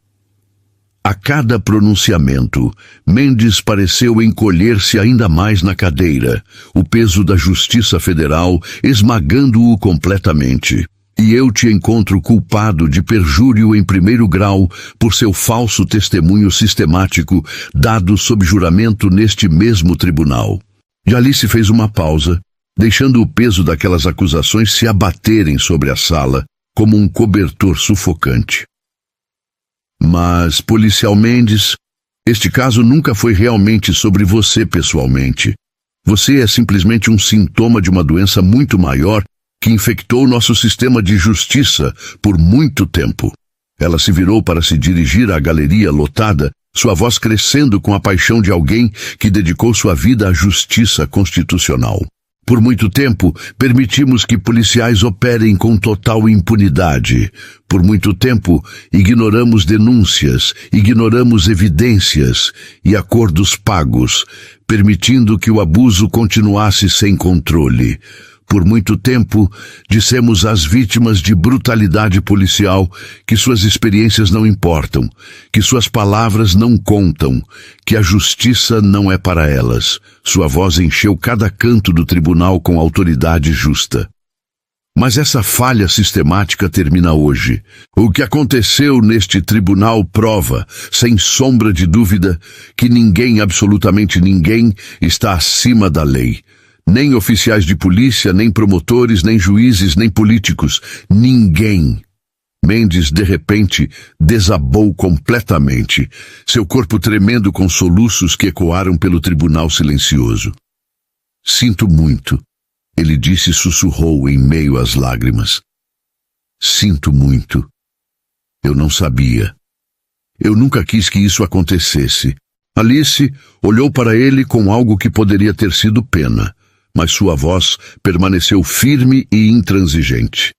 A cada pronunciamento, Mendes pareceu encolher-se ainda mais na cadeira, o peso da Justiça Federal esmagando-o completamente. E eu te encontro culpado de perjúrio em primeiro grau por seu falso testemunho sistemático dado sob juramento neste mesmo tribunal. E Alice fez uma pausa, deixando o peso daquelas acusações se abaterem sobre a sala como um cobertor sufocante. Mas, policial Mendes, este caso nunca foi realmente sobre você pessoalmente. Você é simplesmente um sintoma de uma doença muito maior que infectou nosso sistema de justiça por muito tempo. Ela se virou para se dirigir à galeria lotada, sua voz crescendo com a paixão de alguém que dedicou sua vida à justiça constitucional. Por muito tempo, permitimos que policiais operem com total impunidade. Por muito tempo, ignoramos denúncias, ignoramos evidências e acordos pagos. permitindo que o abuso continuasse sem controle. Por muito tempo, dissemos às vítimas de brutalidade policial que suas experiências não importam, que suas palavras não contam, que a justiça não é para elas. Sua voz encheu cada canto do tribunal com autoridade justa. Mas essa falha sistemática termina hoje. O que aconteceu neste tribunal prova, sem sombra de dúvida, que ninguém, absolutamente ninguém, está acima da lei. Nem oficiais de polícia, nem promotores, nem juízes, nem políticos. Ninguém. Mendes, de repente, desabou completamente, seu corpo tremendo com soluços que ecoaram pelo tribunal silencioso. Sinto muito, ele disse e sussurrou em meio às lágrimas. Sinto muito. Eu não sabia. Eu nunca quis que isso acontecesse. Alice olhou para ele com algo que poderia ter sido pena, mas sua voz permaneceu firme e intransigente.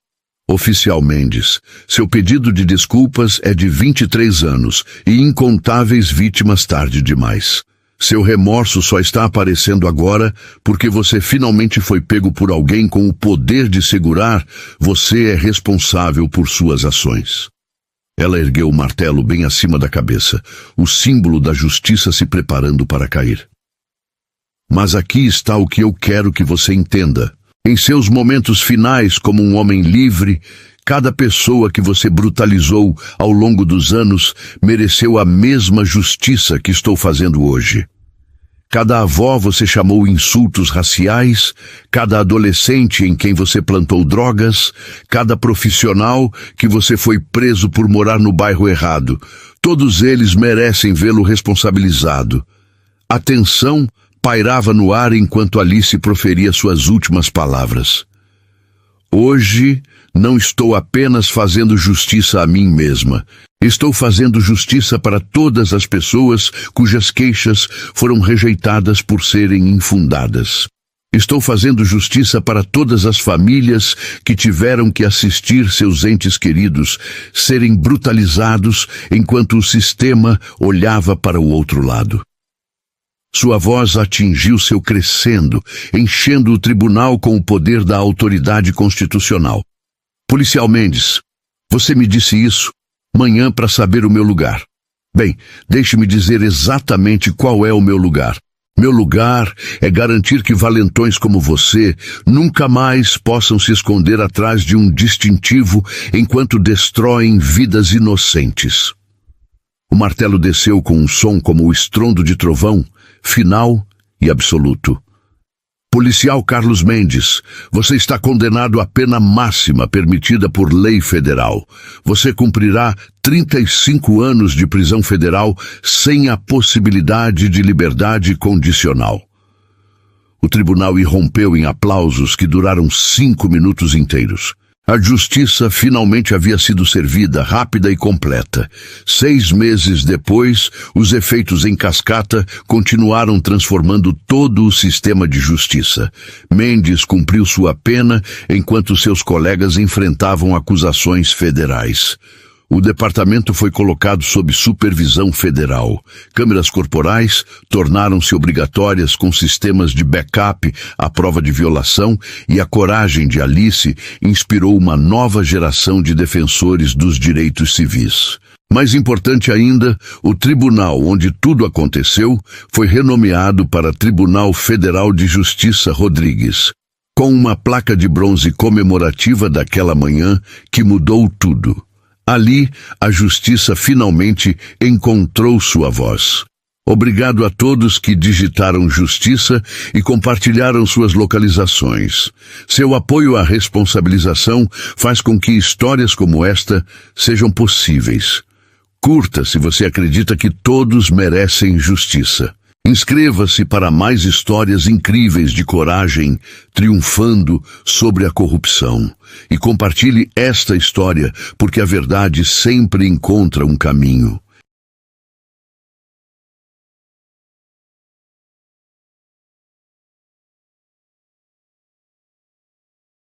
Oficial Mendes, seu pedido de desculpas é de 23 anos e incontáveis vítimas tarde demais. Seu remorso só está aparecendo agora porque você finalmente foi pego por alguém com o poder de segurar. Você é responsável por suas ações. Ela ergueu o martelo bem acima da cabeça, o símbolo da justiça se preparando para cair. Mas aqui está o que eu quero que você entenda. Em seus momentos finais como um homem livre, cada pessoa que você brutalizou ao longo dos anos mereceu a mesma justiça que estou fazendo hoje. Cada avó você chamou insultos raciais, cada adolescente em quem você plantou drogas, cada profissional que você foi preso por morar no bairro errado. Todos eles merecem vê-lo responsabilizado. A tensão pairava no ar enquanto Alice proferia suas últimas palavras. Hoje não estou apenas fazendo justiça a mim mesma. Estou fazendo justiça para todas as pessoas cujas queixas foram rejeitadas por serem infundadas. Estou fazendo justiça para todas as famílias que tiveram que assistir seus entes queridos serem brutalizados enquanto o sistema olhava para o outro lado. Sua voz atingiu seu crescendo, enchendo o tribunal com o poder da autoridade constitucional. Policial Mendes, você me disse isso manhã para saber o meu lugar. Bem, deixe-me dizer exatamente qual é o meu lugar. Meu lugar é garantir que valentões como você nunca mais possam se esconder atrás de um distintivo enquanto destroem vidas inocentes. O martelo desceu com um som como o estrondo de trovão, final e absoluto. Policial Carlos Mendes, você está condenado à pena máxima permitida por lei federal. Você cumprirá 35 anos de prisão federal sem a possibilidade de liberdade condicional. O tribunal irrompeu em aplausos que duraram 5 minutos inteiros. A justiça finalmente havia sido servida, rápida e completa. 6 meses depois, os efeitos em cascata continuaram transformando todo o sistema de justiça. Mendes cumpriu sua pena enquanto seus colegas enfrentavam acusações federais. O departamento foi colocado sob supervisão federal. Câmeras corporais tornaram-se obrigatórias com sistemas de backup à prova de violação e a coragem de Alice inspirou uma nova geração de defensores dos direitos civis. Mais importante ainda, o tribunal onde tudo aconteceu foi renomeado para Tribunal Federal de Justiça Rodrigues, com uma placa de bronze comemorativa daquela manhã que mudou tudo. Ali, a justiça finalmente encontrou sua voz. Obrigado a todos que digitaram justiça e compartilharam suas localizações. Seu apoio à responsabilização faz com que histórias como esta sejam possíveis. Curta se você acredita que todos merecem justiça. Inscreva-se para mais histórias incríveis de coragem triunfando sobre a corrupção. E compartilhe esta história, porque a verdade sempre encontra um caminho.